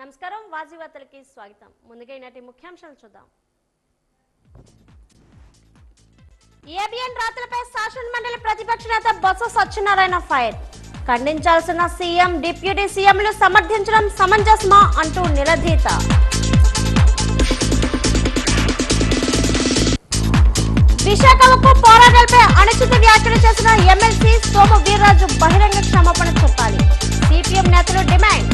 నమస్కారం వాజీ వార్తలకి స్వాగతం. ముందుగా ఈనాటి ముఖ్యాంశాలు చూద్దాం. ఏబిఎన్ రాతలపై శాసన మండలి ప్రతిపక్ష నేత బొత్స సత్యనారాయణ ఫైర్. ఖండించాల్సిన సీఎం డిప్యూటీ సీఎంలు సమర్థించడం సమంజసమా అంటూ నిలదీత. విశాఖకు పోరాటాలపై అనుచిత వ్యాఖ్యలు చేసిన ఎమ్మెల్సీ సోము వీర్రాజు బహిరంగ క్షమాపణ చెప్పాలి. సిపిఎం నేతలు డిమాండ్.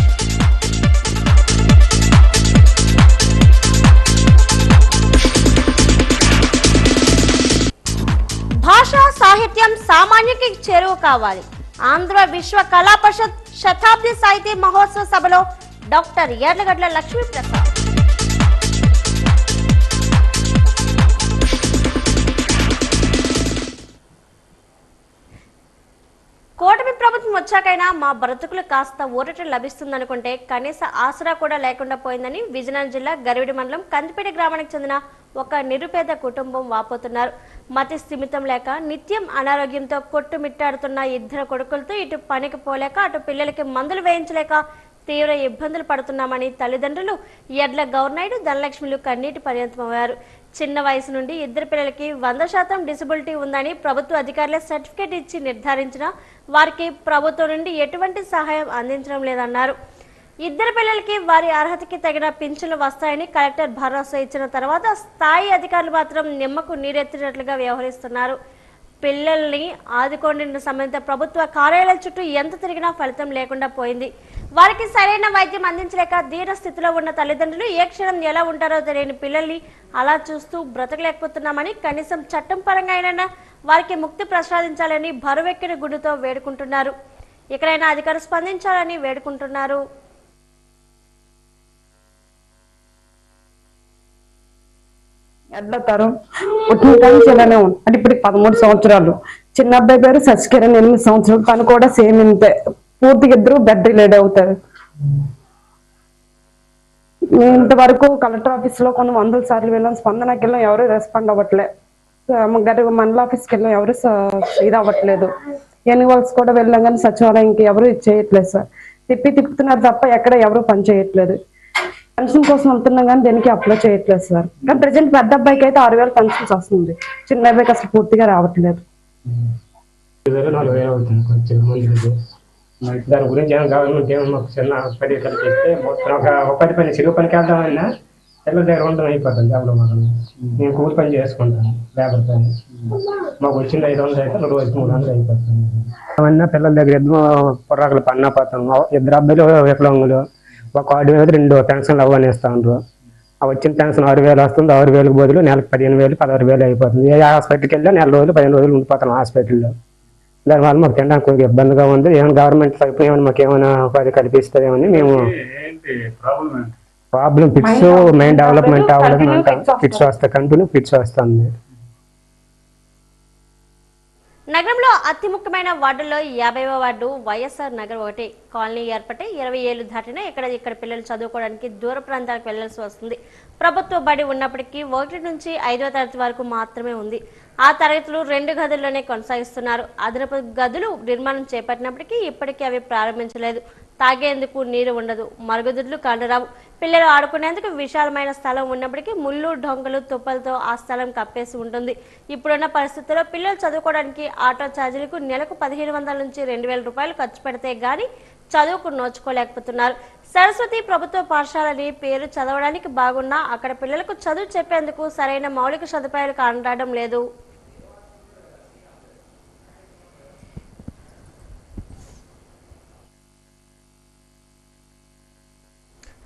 భాషా సాహిత్యం సామాన్యుకి చేరువ కావాలి. ఆంధ్ర విశ్వ కళా పరిషత్ శతాబ్ది సాహితీ మహోత్సవ సభలో డాక్టర్ యార్లగడ్డ లక్ష్మీప్రసాద్. కూటమి ప్రభుత్వం వచ్చాకైనా మా బ్రతుకులు కాస్త ఊరట లభిస్తుందనుకుంటే కనీస ఆసరా కూడా లేకుండా పోయిందని విజయనగరం జిల్లా గరివిడి మండలం కందిపేట గ్రామానికి చెందిన ఒక నిరుపేద కుటుంబం వాపోతున్నారు. మతి స్థిమితం లేక నిత్యం అనారోగ్యంతో కొట్టుమిట్టాడుతున్న ఇద్దరు కొడుకులతో ఇటు పనికి పోలేక అటు పిల్లలకి మందులు వేయించలేక తీవ్ర ఇబ్బందులు పడుతున్నామని తల్లిదండ్రులు ఎడ్ల గౌర్నాయుడు ధనలక్ష్మిలు కన్నీటి పర్యంతమయ్యారు. చిన్న వయసు నుండి ఇద్దరు పిల్లలకి 100% డిసబిలిటీ ఉందని ప్రభుత్వ అధికారులే సర్టిఫికేట్ ఇచ్చి నిర్ధారించిన వారికి ప్రభుత్వం నుండి ఎటువంటి సహాయం అందించడం లేదన్నారు. ఇద్దరు పిల్లలకి వారి అర్హతకి తగిన పింఛన్లు వస్తాయని కలెక్టర్ భరోసా ఇచ్చిన తర్వాత స్థాయి అధికారులు మాత్రం నిమ్మకు నీరెత్తినట్లుగా వ్యవహరిస్తున్నారు. పిల్లల్ని ఆదుకోండి సంబంధిత ప్రభుత్వ కార్యాలయాల చుట్టూ ఎంత తిరిగినా ఫలితం లేకుండా పోయింది. వారికి సరైన వైద్యం అందించలేక దీన స్థితిలో ఉన్న తల్లిదండ్రులు ఏ క్షణం ఎలా ఉంటారో తెలియని పిల్లల్ని అలా చూస్తూ బ్రతకలేకపోతున్నామని కనీసం చట్టం పరంగా అయినా వారికి ముక్తి ప్రసాదించాలని బరువెక్కిన గుండెతో వేడుకుంటున్నారు. ఎక్కడైనా అధికారులు స్పందించాలని వేడుకుంటున్నారు. ఎడ్లతారం పుట్టిన కానీ చిన్ననే ఉంది అంటే ఇప్పుడు 13 సంవత్సరాలు. చిన్న అబ్బాయి పేరు శశికిరణ్ 8 సంవత్సరాలు. తను కూడా సేమ్ ఇంతే. పూర్తిగా ఇద్దరు బెడ్ రిలేట్ అవుతారు. ఇంతవరకు కలెక్టర్ ఆఫీస్ లో కొన్ని 100 సార్లు వెళ్ళాం. స్పందనకి వెళ్ళాం, ఎవరు రెస్పాండ్ అవ్వట్లే. మండల ఆఫీస్కి వెళ్ళాం, ఎవరు ఇది అవ్వట్లేదు. ఎన్నివల్స్ కూడా వెళ్ళాం కానీ సచివాలయంకి ఎవరు చేయట్లేదు సార్. తిప్పుతున్నారు తప్ప ఎక్కడ ఎవరు పని చేయట్లేదు. పెన్షన్ కోసం వెళ్తున్నాం కానీ దేనికి అప్లై చేయట్లేదు సార్. కానీ ప్రజెంట్ పెద్ద అబ్బాయికి అయితే 6,000 పెన్షన్స్ వస్తుంది. చిన్న అబ్బాయికి అసలు పూర్తిగా రావట్లేదు. దాని గురించి గవర్నమెంట్ ఏమో మాకు చిన్న పని కల్పిస్తే మొత్తం ఒక పని చెరువు పనికి వెళ్దామన్నా పిల్లల దగ్గర ఉండడం అయిపోతుంది. ఎవరో మనం మేము కూలి పని చేసుకుంటాం, లేబర్ పని. మాకు వచ్చింది 500 అయితే రోజుకి 300 అయిపోతుంది. ఏమన్నా పిల్లల దగ్గర ఇద్దరు పొర్రాకులు పన్నా పోతాం. ఇద్దరు అబ్బాయిలు వికలాంగులు. ఒక వార్డు మీద 2 పెన్షన్లు అవ్వనేస్తా ఉన్నారు. ఆ వచ్చిన పెన్షన్ 6,000 వస్తుంది. 6,000కి బదులు నెలకు 15,000, 16,000 అయిపోతుంది. ఏ హాస్పిటల్కి వెళ్ళా నెల రోజులు 15 రోజులు ఉండిపోతాం హాస్పిటల్లో. దానివల్ల మాకు తినడానికి కొద్దిగా ఇబ్బందిగా ఉంది. ఏమైనా గవర్నమెంట్ తరఫున ఏమైనా మాకు ఏమైనా ఉపాధి కల్పిస్తుందేమని మేము ప్రాబ్లం ఫిట్స్ మైండ్ డెవలప్మెంట్ అవ్వలేదు అంటాం. ఫిట్స్ వస్తాయి, కంటిన్యూ ఫిట్స్ వస్తుంది. నగరంలో అతి ముఖ్యమైన వార్డుల్లో 50వ వార్డు వైఎస్ఆర్ నగర్ 1 కాలనీ ఏర్పడి 20 ఏళ్లు దాటినా ఇక్కడ పిల్లలు చదువుకోవడానికి దూర ప్రాంతాలకు వెళ్లాల్సి వస్తుంది. ప్రభుత్వ బడి ఉన్నప్పటికీ 1 నుంచి 5వ తరగతి వరకు మాత్రమే ఉంది. ఆ తరగతులు 2 గదుల్లోనే కొనసాగిస్తున్నారు. అదనపు గదులు నిర్మాణం చేపట్టినప్పటికీ ఇప్పటికీ అవి ప్రారంభించలేదు. తాగేందుకు నీరు ఉండదు, మరుగుదొడ్లు కానరావు. పిల్లలు ఆడుకునేందుకు విశాలమైన స్థలం ఉన్నప్పటికీ ముళ్ళు, డొంకలు, తుప్పలతో ఆ స్థలం కప్పేసి ఉంటుంది. ఇప్పుడున్న పరిస్థితుల్లో పిల్లలు చదువుకోవడానికి ఆటో ఛార్జీలకు నెలకు 1,500 నుంచి 2,000 రూపాయలు ఖర్చు పెడితే గానీ చదువుకు నోచుకోలేకపోతున్నారు. సరస్వతి ప్రభుత్వ పాఠశాలని పేరు చదవడానికి బాగున్నా అక్కడ పిల్లలకు చదువు చెప్పేందుకు సరైన మౌలిక సదుపాయాలు కానరావడం లేదు.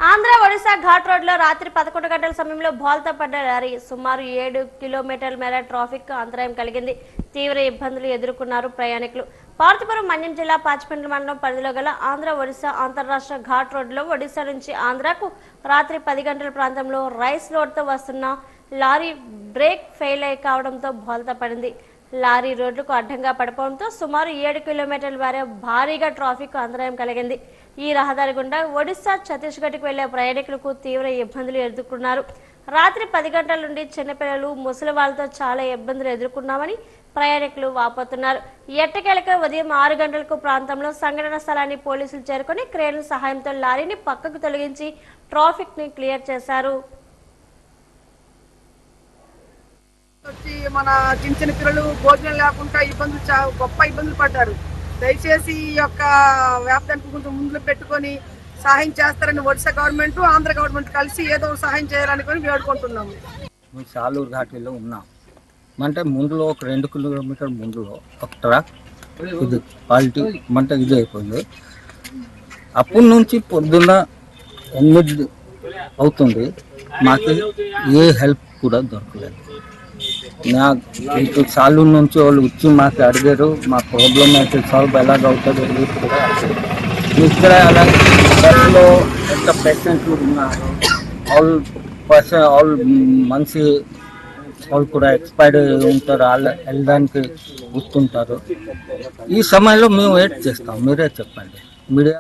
ఆంధ్ర ఒడిశా ఘాట్ రోడ్ లో రాత్రి 11 గంటల సమయంలో బోల్తా పడ్డ లారీ. సుమారు 7 కిలోమీటర్ల మేర ట్రాఫిక్ అంతరాయం కలిగింది. తీవ్ర ఇబ్బందులు ఎదుర్కొన్నారు ప్రయాణికులు. పార్వతీపురం మన్యం జిల్లా పాచిపెండ్ల మండలం పరిధిలో గల ఆంధ్ర ఒడిశా అంతర్రాష్ట్ర ఘాట్ రోడ్ లో ఒడిశా నుంచి ఆంధ్రాకు రాత్రి 10 గంటల ప్రాంతంలో రైస్ లోడ్ తో వస్తున్న లారీ బ్రేక్ ఫెయిల్ కావడంతో బోల్తా పడింది. లారీ రోడ్లకు అడ్డంగా పడిపోవడంతో సుమారు 7 కిలోమీటర్ల మేర భారీగా ట్రాఫిక్ అంతరాయం కలిగింది. ఈ రహదారి గుండా ఒడిశా, ఛత్తీస్గఢ్కి వెళ్లే ప్రయాణికులకు తీవ్ర ఇబ్బందులు ఎదుర్కొన్నారు. రాత్రి 10 గంటల నుండి చిన్నపిల్లలు, ముసలి వాళ్ళతో చాలా ఇబ్బందులు ఎదుర్కొన్నామని ప్రయాణికులు వాపోతున్నారు. ఎట్టకేలకు ఉదయం 6 గంటలకు ప్రాంతంలో సంఘటన స్థలాన్ని పోలీసులు చేరుకొని క్రేన్ల సహాయంతో లారీని పక్కకు తొలగించి ట్రాఫిక్ ని క్లియర్ చేశారు. మన చిన్న పిల్లలు భోజనం లేకుండా గొప్ప ఇబ్బందులు పడ్డారు. దయచేసి ఈ యొక్క వ్యాప్తానికి కొంచెం ముందులో పెట్టుకొని సహాయం చేస్తారని ఒడిశా గవర్నమెంట్, ఆంధ్ర గవర్నమెంట్ కలిసి ఏదో సహాయం చేయాలనుకొని వేడుకుంటున్నాము. మేము సాలూరు ఘాటీలో ఉన్నాం. అంటే ముందులో ఒక 2 కిలోమీటర్ ముందులో ఒక ట్రక్ ఇది క్వాలిటీ అంటే ఇది అయిపోయింది. అప్పటి నుంచి పొద్దున్న 8 అవుతుంది, మాకు ఏ హెల్ప్ కూడా దొరకలేదు. నాకు సాలూరు నుంచి వాళ్ళు వచ్చి మాకు అడిగారు, మా ప్రాబ్లం అయితే సాల్వ్ ఎలాగవుతుందో కూడా ఇక్కడ అలాగే బస్సులో ఎంత పేషెంట్లు ఉన్నారు, ఆల్ మనిషి వాళ్ళు కూడా ఎక్స్పైర్డ్ ఉంటారు, వాళ్ళు వెళ్ళడానికి గుర్తుంటారు. ఈ సమయంలో మేము వెయిట్ చేస్తాం, మీరే చెప్పండి. మీడియా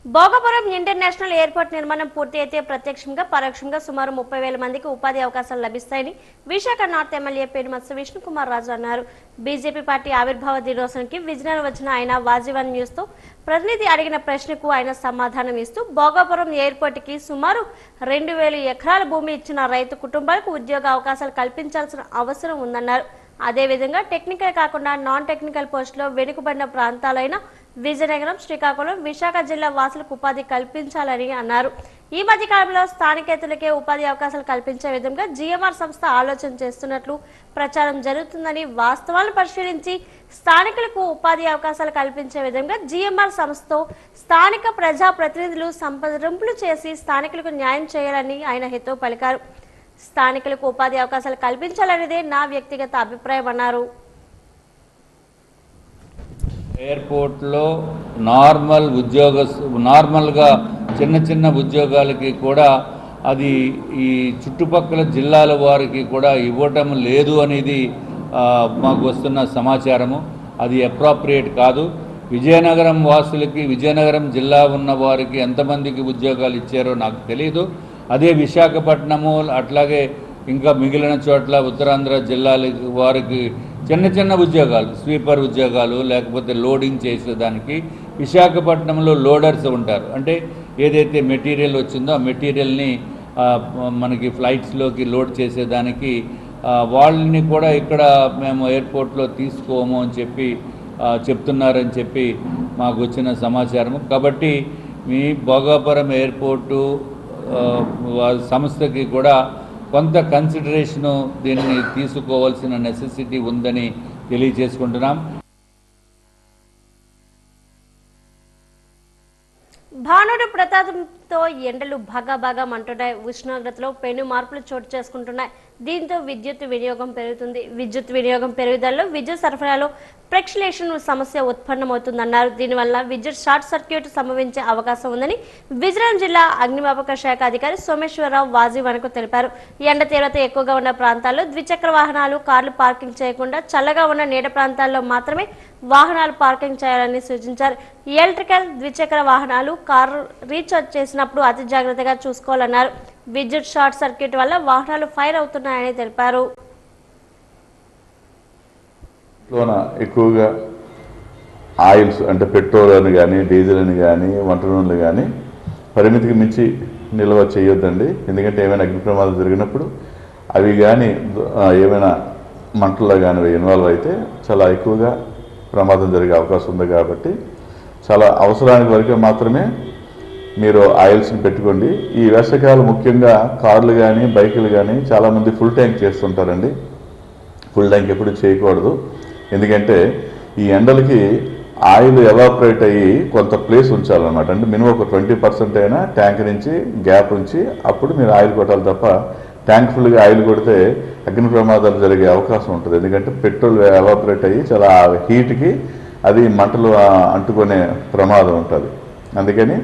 భోగపురం ఇంటర్నేషనల్ ఎయిర్పోర్ట్ నిర్మాణం పూర్తి అయితే ప్రత్యక్షంగా పరోక్షంగా సుమారు 30,000 మందికి ఉపాధి అవకాశాలు లభిస్తాయని విశాఖ నార్త్ ఎమ్మెల్యే పేరుమత్స విష్ణుకుమార్ రాజు అన్నారు. బీజేపీ పార్టీ ఆవిర్భావ దినోత్సవానికి విజయనగరం వచ్చిన ఆయన వాజీవన్ న్యూస్ తో ప్రతినిధి అడిగిన ప్రశ్నకు ఆయన సమాధానం ఇస్తూ భోగపురం ఎయిర్పోర్ట్ కి సుమారు 2,000 ఎకరాల భూమి ఇచ్చిన రైతు కుటుంబాలకు ఉద్యోగ అవకాశాలు కల్పించాల్సిన అవసరం ఉందన్నారు. అదేవిధంగా టెక్నికల్ కాకుండా నాన్ టెక్నికల్ పోస్టులో వెనుకబడిన ప్రాంతాలైన విజయనగరం, శ్రీకాకుళం, విశాఖ జిల్లా వాసులకు ఉపాధి కల్పించాలని అన్నారు. ఈ మధ్య కాలంలో స్థానికేతరులకే ఉపాధి అవకాశాలు కల్పించే విధంగా జీఎంఆర్ సంస్థ ఆలోచన చేస్తున్నట్లు ప్రచారం జరుగుతుందని, వాస్తవాలను పరిశీలించి స్థానికులకు ఉపాధి అవకాశాలు కల్పించే విధంగా జీఎంఆర్ సంస్థతో స్థానిక ప్రజా ప్రతినిధులు సంప్రదింపులు చేసి స్థానికులకు న్యాయం చేయాలని ఆయన హితవు పలికారు. స్థానికులకు ఉపాధి అవకాశాలు కల్పించాలనేదే నా వ్యక్తిగత అభిప్రాయం అన్నారు. ఎయిర్పోర్ట్లో నార్మల్గా చిన్న ఉద్యోగాలకి కూడా అది ఈ చుట్టుపక్కల జిల్లాల వారికి కూడా ఇవ్వటం లేదు అనేది మాకు వస్తున్న సమాచారము. అది అప్రాప్రియేట్ కాదు. విజయనగరం వాసులకి, విజయనగరం జిల్లా ఉన్న వారికి ఎంతమందికి ఉద్యోగాలు ఇచ్చారో నాకు తెలియదు. అదే విశాఖపట్నము అట్లాగే ఇంకా మిగిలిన చోట్ల ఉత్తరాంధ్ర జిల్లాల వారికి చిన్న ఉద్యోగాలు, స్వీపర్ ఉద్యోగాలు, లేకపోతే లోడింగ్ చేసేదానికి విశాఖపట్నంలో లోడర్స్ ఉంటారు. అంటే ఏదైతే మెటీరియల్ వచ్చిందో ఆ మెటీరియల్ని మనకి ఫ్లైట్స్లోకి లోడ్ చేసేదానికి వాళ్ళని కూడా ఇక్కడ మేము ఎయిర్పోర్ట్లో తీసుకోము అని చెప్పి చెప్తున్నారని చెప్పి మాకు వచ్చిన సమాచారము. కాబట్టి మీ భోగాపురం ఎయిర్పోర్టు సంస్థకి కూడా కొంత కన్సిడరేషను దీన్ని తీసుకోవాల్సిన నెసెసిటీ ఉందని తెలియజేసుకుంటున్నాం. భానుడు ప్రతాపంతో ఎండలు బాగా మంటున్నాయి. ఉష్ణోగ్రతలో పెను మార్పులు చోటు చేసుకుంటున్నాయి. దీంతో విద్యుత్ వినియోగం పెరుగుతుంది. విద్యుత్ వినియోగం పెరుగుదలలో విద్యుత్ సరఫరాలో ఫ్లక్చుయేషన్ సమస్య ఉత్పన్నమవుతుందన్నారు. దీనివల్ల విద్యుత్ షార్ట్ సర్క్యూట్ సంభవించే అవకాశం ఉందని విజయనగరం జిల్లా అగ్నిమాపక శాఖ అధికారి సోమేశ్వరరావు వాజీవన్కు తెలిపారు. ఎండ తీవ్రత ఎక్కువగా ఉన్న ప్రాంతాల్లో ద్విచక్ర వాహనాలు, కార్లు పార్కింగ్ చేయకుండా చల్లగా ఉన్న నీడ ప్రాంతాల్లో మాత్రమే వాహనాలు పార్కింగ్ చేయాలని సూచించారు. ఎలక్ట్రికల్, ద్విచక్ర వాహనాలు, కారు రీఛార్జ్ చేసినప్పుడు అతి జాగ్రత్తగా చూసుకోవాలన్నారు. విద్యుత్ షార్ట్ సర్క్యూట్ వల్ల వాహనాలు ఫైర్ అవుతున్నాయని తెలిపారు. ఎక్కువగా ఆయిల్స్ అంటే పెట్రోల్ అని కానీ, డీజిల్ అని కానీ, వంట నూనెలు కానీ పరిమితికి మించి నిల్వ చేయొద్దండి. ఎందుకంటే ఏమైనా అగ్ని ప్రమాదం జరిగినప్పుడు అవి కానీ ఏమైనా మంటల్లో కానీ ఇన్వాల్వ్ అయితే చాలా ఎక్కువగా ప్రమాదం జరిగే అవకాశం ఉంది. కాబట్టి చాలా అవసరానికి వరకు మాత్రమే మీరు ఆయిల్స్ని పెట్టుకోండి. ఈ వేసవికాలం ముఖ్యంగా కార్లు కానీ, బైకులు కానీ చాలామంది ఫుల్ ట్యాంక్ చేస్తుంటారండి. ఫుల్ ట్యాంక్ ఎప్పుడు చేయకూడదు. ఎందుకంటే ఈ ఎండలకి ఆయిల్ ఎవాపరేట్ అయ్యి కొంత ప్లేస్ ఉంచాలన్నమాట. అంటే మినిమం ఒక 20% అయినా ట్యాంక్ నుంచి గ్యాప్ ఉంచి అప్పుడు మీరు ఆయిల్ కొట్టాలి తప్ప ట్యాంక్ ఫుల్గా ఆయిల్ కొడితే అగ్ని ప్రమాదాలు జరిగే అవకాశం ఉంటుంది. ఎందుకంటే పెట్రోల్ ఎవాపరేట్ అయ్యి చాలా హీట్కి అది మంటలు అంటుకునే ప్రమాదం ఉంటుంది. అందుకని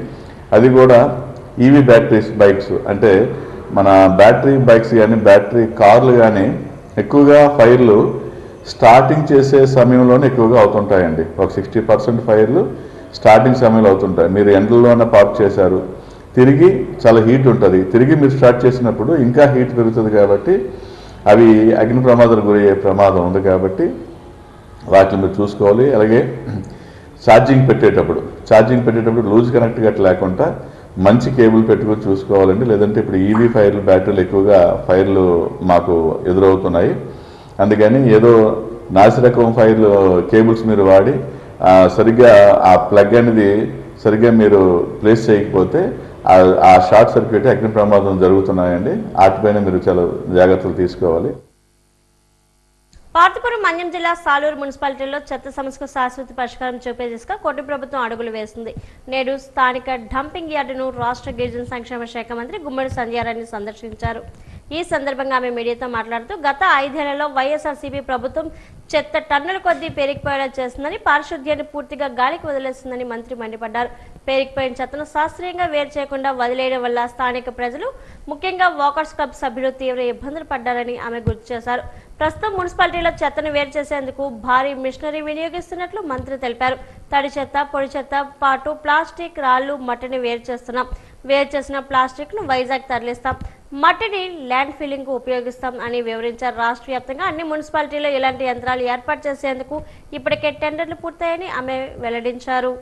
అది కూడా ఈవీ బ్యాటరీస్ బైక్స్ అంటే మన బ్యాటరీ బైక్స్ కానీ, బ్యాటరీ కార్లు కానీ ఎక్కువగా ఫైర్లు స్టార్టింగ్ చేసే సమయంలోనే ఎక్కువగా అవుతుంటాయండి. ఒక 60% ఫైర్లు స్టార్టింగ్ సమయంలో అవుతుంటాయి. మీరు ఎండల్లోనే పార్క్ చేశారు, తిరిగి చాలా హీట్ ఉంటుంది, తిరిగి మీరు స్టార్ట్ చేసినప్పుడు ఇంకా హీట్ పెరుగుతుంది. కాబట్టి అవి అగ్ని ప్రమాదాలకు గురయ్యే ప్రమాదం ఉంది కాబట్టి వాటిని మీరు చూసుకోవాలి. అలాగే ఛార్జింగ్ పెట్టేటప్పుడు లూజ్ కనెక్ట్ గట్ట లేకుండా మంచి కేబుల్ పెట్టుకొని చూసుకోవాలండి. లేదంటే ఇప్పుడు ఈవీ ఫైర్లు బ్యాటరీలు ఎక్కువగా ఫైర్లు మాకు ఎదురవుతున్నాయి. అందుకని ఏదో నాసిరకం ఫైర్లు కేబుల్స్ మీరు వాడి సరిగ్గా ఆ ప్లగ్ అనేది సరిగ్గా మీరు ప్లేస్ చేయకపోతే ఆ షార్ట్ సర్క్యూట్ అగ్ని ప్రమాదం జరుగుతున్నాయండి. వాటిపైన మీరు చాలా జాగ్రత్తలు తీసుకోవాలి. పార్తీపురం మన్యం జిల్లా సాలూరు మున్సిపాలిటీలో చెత్త సమస్యకు శాశ్వత పరిష్కారం చూపే దిశగా కోటి ప్రభుత్వం అడుగులు వేసింది. నేడు స్థానిక డంపింగ్ యార్డును రాష్ట్ర గిరిజన సంక్షేమ శాఖ మంత్రి గుమ్మడి సంధ్యారాణి సందర్శించారు. ఈ సందర్భంగా ఆమె మీడియాతో మాట్లాడుతూ గత 5 ఏళ్లలో వైఎస్ఆర్సీపీ ప్రభుత్వం చెత్త టన్నుల కొద్దీ పేరుకుపోయేలా చేస్తుందని, పారిశుద్ధ్యాన్ని పూర్తిగా గాలికి వదిలేస్తుందని మంత్రి మండిపడ్డారు. పేరుకుపోయిన చెత్తను శాస్త్రీయంగా వేరు చేయకుండా వదిలేయడం వల్ల స్థానిక ప్రజలు, ముఖ్యంగా వాకర్స్ క్లబ్ సభ్యులు తీవ్ర ఇబ్బందులు పడ్డారని ఆమె గుర్తు చేశారు. ప్రస్తుతం మున్సిపాలిటీలో చెత్తను వేరు చేసేందుకు భారీ మిషనరీ వినియోగిస్తున్నట్లు మంత్రి తెలిపారు. తడి చెత్త, పొడి చెత్త పాటు ప్లాస్టిక్, రాళ్లు, మట్టిని వేరు చేస్తున్నాం. వేరు చేసిన ప్లాస్టిక్ ను వైజాగ్ తరలిస్తాం. మట్టిని ల్యాండ్ ఫిల్లింగ్ కు ఉపయోగిస్తాం అని వివరించారు. రాష్ట్ర వ్యాప్తంగా అన్ని మున్సిపాలిటీల్లో ఇలాంటి యంత్రాలు ఏర్పాటు చేసేందుకు ఇప్పటికే టెండర్లు పూర్తయ్యాయని ఆమె వెల్లడించారు.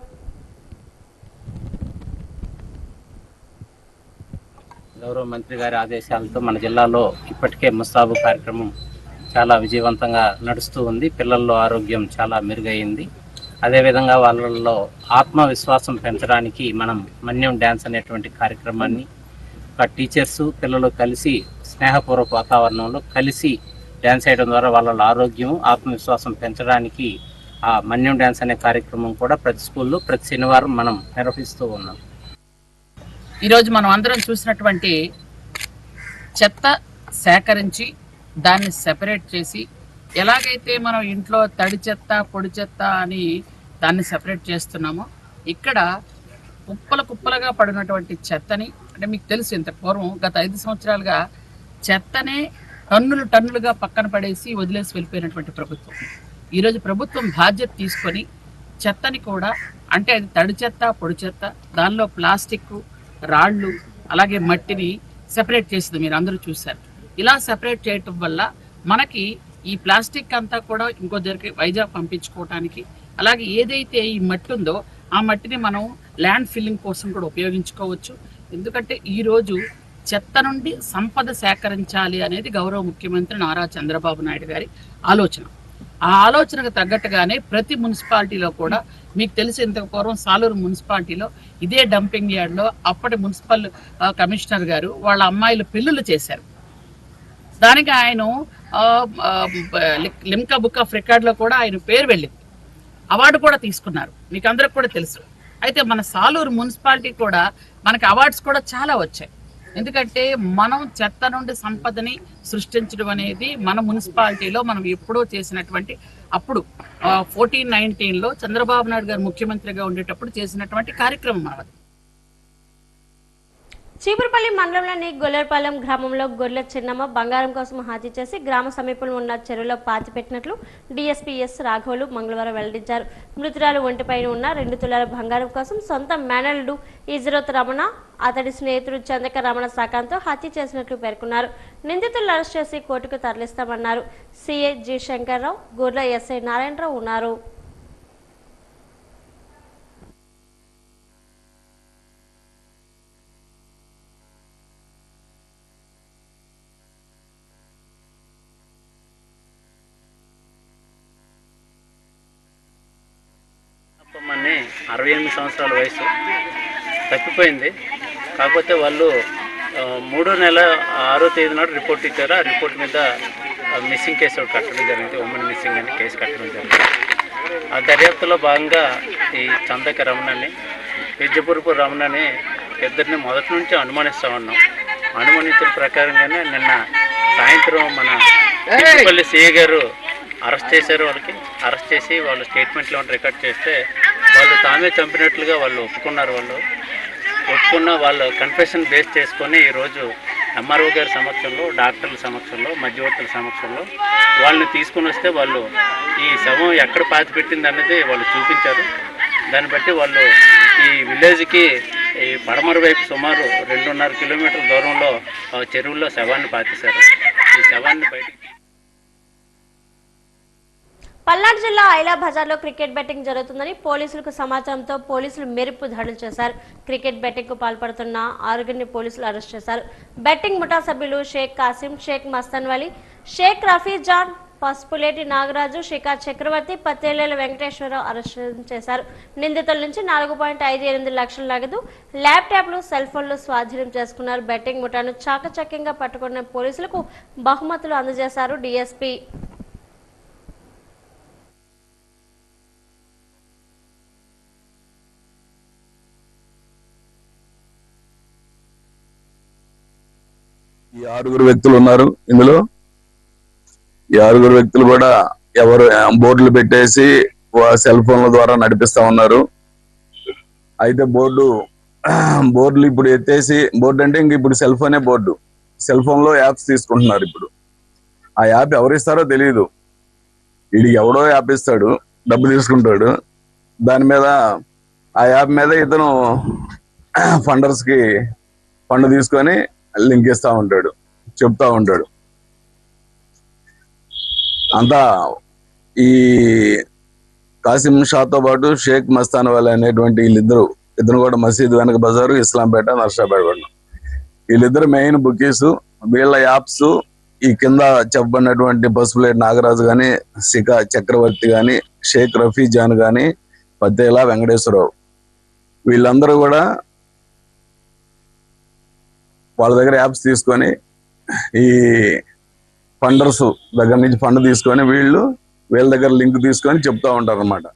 గౌరవ మంత్రి గారి ఆదేశాలతో మన జిల్లాలో ఇప్పటికే ముస్తాబు కార్యక్రమం చాలా విజయవంతంగా నడుస్తూ ఉంది. పిల్లల్లో ఆరోగ్యం చాలా మెరుగైంది. అదేవిధంగా వాళ్ళల్లో ఆత్మవిశ్వాసం పెంచడానికి మనం మన్యం డ్యాన్స్ అనేటువంటి కార్యక్రమాన్ని టీచర్స్ పిల్లలు కలిసి స్నేహపూర్వక వాతావరణంలో కలిసి డ్యాన్స్ చేయడం ద్వారా వాళ్ళ ఆరోగ్యం ఆత్మవిశ్వాసం పెంచడానికి ఆ మన్యం డ్యాన్స్ అనే కార్యక్రమం కూడా ప్రతి స్కూల్లో ప్రతి శనివారం మనం నిర్వహిస్తూ ఉన్నాం. ఈరోజు మనం అందరం చూసినటువంటి చెత్త సేకరించి దాన్ని సెపరేట్ చేసి, ఎలాగైతే మనం ఇంట్లో తడి చెత్త పొడి చెత్త అని దాన్ని సెపరేట్ చేస్తున్నామో, ఇక్కడ కుప్పలుగా పడినటువంటి చెత్తని, అంటే మీకు తెలుసు ఇంత పూర్వం గత 5 సంవత్సరాలుగా చెత్తనే టన్నులుగా పక్కన పడేసి వదిలేసి వెళ్ళిపోయినటువంటి ప్రభుత్వం. ఈరోజు ప్రభుత్వం బాధ్యత తీసుకొని చెత్తని కూడా, అంటే అది తడి చెత్త పొడి చెత్త, దానిలో ప్లాస్టిక్, రాళ్ళు, అలాగే మట్టిని సెపరేట్ చేసింది మీరు అందరూ చూశారు. ఇలా సెపరేట్ చేయటం వల్ల మనకి ఈ ప్లాస్టిక్ అంతా కూడా ఇంకో దగ్గరికి వైజాగ్ పంపించుకోవటానికి, అలాగే ఏదైతే ఈ మట్టి ఉందో ఆ మట్టిని మనం ల్యాండ్ ఫిల్లింగ్ కోసం కూడా ఉపయోగించుకోవచ్చు. ఎందుకంటే ఈరోజు చెత్త నుండి సంపద సేకరించాలి అనేది గౌరవ ముఖ్యమంత్రి నారా చంద్రబాబు నాయుడు గారి ఆలోచన. ఆ ఆలోచనకు తగ్గట్టుగానే ప్రతి మున్సిపాలిటీలో కూడా, మీకు తెలిసి ఇంతకు పూర్వం సాలూరు మున్సిపాలిటీలో ఇదే డంపింగ్ యార్డ్లో అప్పటి మున్సిపల్ కమిషనర్ గారు వాళ్ళ అమ్మాయిలు పెళ్ళిళ్ళు చేశారు. దానికి ఆయన లిమ్కా బుక్ ఆఫ్ రికార్డులో కూడా ఆయన పేరు వెళ్ళింది, అవార్డు కూడా తీసుకున్నారు, మీకు అందరికి కూడా తెలుసు. అయితే మన సాలూరు మున్సిపాలిటీ కూడా మనకి అవార్డ్స్ కూడా చాలా వచ్చాయి. ఎందుకంటే మనం చెత్త నుండి సంపదని సృష్టించడం అనేది మన మున్సిపాలిటీలో మనం ఎప్పుడో చేసినటువంటి, అప్పుడు 1419లో చంద్రబాబు నాయుడు గారు ముఖ్యమంత్రిగా ఉండేటప్పుడు చేసినటువంటి కార్యక్రమం అది. చీపురుపల్లి మండలంలోని గొల్లెరపాలెం గ్రామంలో గొర్రెల చిన్నమ్మ బంగారం కోసం హత్య చేసి గ్రామ సమీపంలో ఉన్న చెరువులో పాతిపెట్టినట్లు డీఎస్పీ ఎస్ రాఘవులు మంగళవారం వెల్లడించారు. మృతురాలు ఒంటిపైన ఉన్న 2 తులాల బంగారం కోసం సొంత మేనల్లుడు ఇజ్రోత్ రమణ, అతడి స్నేహితుడు చందక రమణ సాకాంతో హత్య చేసినట్లు పేర్కొన్నారు. నిందితులను అరెస్ట్ చేసి కోర్టుకు తరలిస్తామన్నారు. సిఐ జి శంకర్రావు, గొర్రెల ఎస్ఐ నారాయణరావు ఉన్నారు. అమ్మని 68 సంవత్సరాల వయసు తప్పిపోయింది. కాకపోతే వాళ్ళు 3వ నెల 6వ తేదీ నాడు రిపోర్ట్ ఇచ్చారు. ఆ రిపోర్ట్ మీద మిస్సింగ్ కేసు ఒకటి కట్టడం జరిగింది, ఉమెన్ మిస్సింగ్ అని కేసు కట్టడం జరిగింది. ఆ దర్యాప్తులో భాగంగా ఈ చందక రమణని, విద్యపురపు రమణని ఇద్దరిని మొదటి నుంచి అనుమానిస్తూ ఉన్నాం. అనుమానించిన ప్రకారంగానే నిన్న సాయంత్రం మన చీపురుపల్లి సిఐ గారు అరెస్ట్ చేశారు. వాళ్ళకి అరెస్ట్ చేసి వాళ్ళు స్టేట్మెంట్లో రికార్డ్ చేస్తే వాళ్ళు తామే చంపినట్లుగా వాళ్ళు ఒప్పుకున్నారు. ఒప్పుకున్న వాళ్ళు కన్ఫెషన్ బేస్ చేసుకొని ఈరోజు ఎంఆర్ఓ గారి సమక్షంలో, డాక్టర్ల సమక్షంలో, మధ్యవర్తుల సమక్షంలో వాళ్ళని తీసుకుని వస్తే వాళ్ళు ఈ శవం ఎక్కడ పాతిపెట్టింది అన్నది వాళ్ళు చూపించారు. దాన్ని బట్టి వాళ్ళు ఈ విలేజ్కి ఈ పడమర వైపు సుమారు 2.5 కిలోమీటర్ల దూరంలో చెరువుల్లో శవాన్ని పాతేశారు. ఈ శవాన్ని బయటికి పల్నాడు జిల్లా ఐలా బజార్లో క్రికెట్ బెట్టింగ్ జరుగుతుందని పోలీసులకు సమాచారంతో పోలీసులు మెరుపు దాడులు చేశారు. క్రికెట్ బెట్టింగ్ కు పాల్పడుతున్న 6గురిని పోలీసులు అరెస్ట్ చేశారు. బెట్టింగ్ ముఠా సభ్యులు షేక్ కాసిం, షేక్ మస్తాన్ వలి, షేక్ రఫీజాన్, పసుపులేటి నాగరాజు, షికా చక్రవర్తి, పత్తేళ్ల వెంకటేశ్వరరావు అరెస్ట్ చేశారు. నిందితుల నుంచి 4.58 లక్షల నగదు, ల్యాప్టాప్లు, సెల్ ఫోన్లు స్వాధీనం చేసుకున్నారు. బెట్టింగ్ ముఠాను చాకచక్యంగా పట్టుకున్న పోలీసులకు బహుమతులు అందజేశారు డీఎస్పీ. ఈ 6 వ్యక్తులు ఉన్నారు. ఇందులో ఈ 6 వ్యక్తులు కూడా ఎవరు బోర్డులు పెట్టేసి సెల్ ఫోన్ల ద్వారా నడిపిస్తా ఉన్నారు. అయితే బోర్డులు ఇప్పుడు ఎత్తేసి, బోర్డు అంటే ఇంక ఇప్పుడు సెల్ ఫోనే బోర్డు, సెల్ ఫోన్ లో యాప్స్ తీసుకుంటున్నారు. ఇప్పుడు ఆ యాప్ ఎవరిస్తారో తెలియదు. వీడికి ఎవడో యాప్ ఇస్తాడు, డబ్బు తీసుకుంటాడు. దాని మీద ఆ యాప్ మీద ఇతను ఫండర్స్ కి ఫండ్ తీసుకొని లింక్ ఇస్తా ఉంటాడు, చెప్తా ఉంటాడు. అంతా ఈ కాసిం షాతో పాటు షేక్ మస్తాన్ వలి అనేటువంటి వీళ్ళిద్దరు, ఇతను కూడా మసీద్ వెనక బజారు, ఇస్లాంపేట, నర్సాపేట. వీళ్ళిద్దరు మెయిన్ బుకీస్. వీళ్ళ యాప్స్ ఈ కింద చెప్పబడినటువంటి పసుపులేటి నాగరాజు గాని, సికా చక్రవర్తి గాని, షేక్ రఫీజాన్ గాని, పత్తేల వెంకటేశ్వరరావు, వీళ్ళందరూ కూడా వాళ్ళ దగ్గర యాప్స్ తీసుకొని ఈ ఫండర్స్ దగ్గర నుంచి ఫండ్ తీసుకొని వీళ్ళ దగ్గర లింక్ తీసుకొని చెప్తా ఉంటారు అన్నమాట.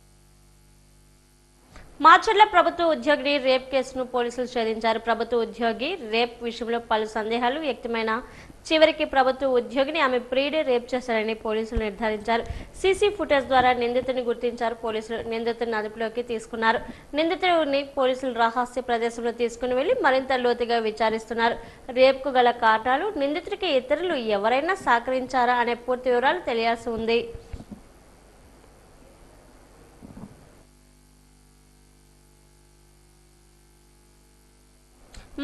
మాచర్ల ప్రభుత్వ ఉద్యోగిని రేప్ కేసును పోలీసులు ఛేదించారు. ప్రభుత్వ ఉద్యోగి రేప్ విషయంలో పలు సందేహాలు వ్యక్తమైన చివరికి ప్రభుత్వ ఉద్యోగిని ఆమె ప్రియుడే రేప్ చేశారని పోలీసులు నిర్ధారించారు. సీసీ ఫుటేజ్ ద్వారా నిందితుని గుర్తించారు పోలీసులు. నిందితుని అదుపులోకి తీసుకున్నారు. నిందితుడిని పోలీసులు రహస్య ప్రదేశంలో తీసుకుని వెళ్లి మరింత లోతుగా విచారిస్తున్నారు. రేప్కు గల కారణాలు, నిందితుడికి ఇతరులు ఎవరైనా సహకరించారా అనే పూర్తి వివరాలు తెలియాల్సి ఉంది.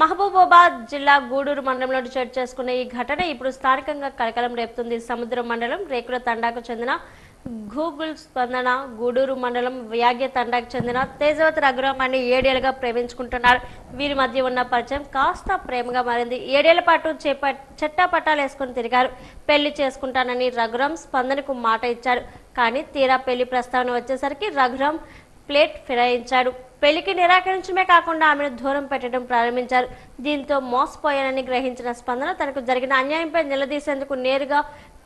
మహబూబాబాద్ జిల్లా గూడూరు మండలంలో చోటు చేసుకున్న ఈ ఘటన ఇప్పుడు స్థానికంగా కలకలం రేపుతుంది. సముద్రం మండలం రేకుల తండాకు చెందిన గూగుల్ స్పందన, గూడూరు మండలం వ్యాగ్య తండాకు చెందిన తేజవతి రఘురామాన్ని 7 ఏళ్లుగా ప్రేమించుకుంటున్నారు. వీరి మధ్య ఉన్న పరిచయం కాస్త ప్రేమగా మారింది. 7 ఏళ్ల పాటు చెట్టాపట్టాలు వేసుకుని తిరిగారు. పెళ్లి చేసుకుంటానని రఘురాం స్పందనకు మాట ఇచ్చారు. కానీ తీరా పెళ్లి ప్రస్తావన వచ్చేసరికి రఘురాం ప్లేట్ ఫిరాయించాడు. పెళ్లికి నిరాకరించడమే కాకుండా ఆమెను దూరం పెట్టడం ప్రారంభించారు. దీంతో మోసపోయానని గ్రహించిన స్పందన తనకు జరిగిన అన్యాయంపై నిలదీసేందుకు నేరుగా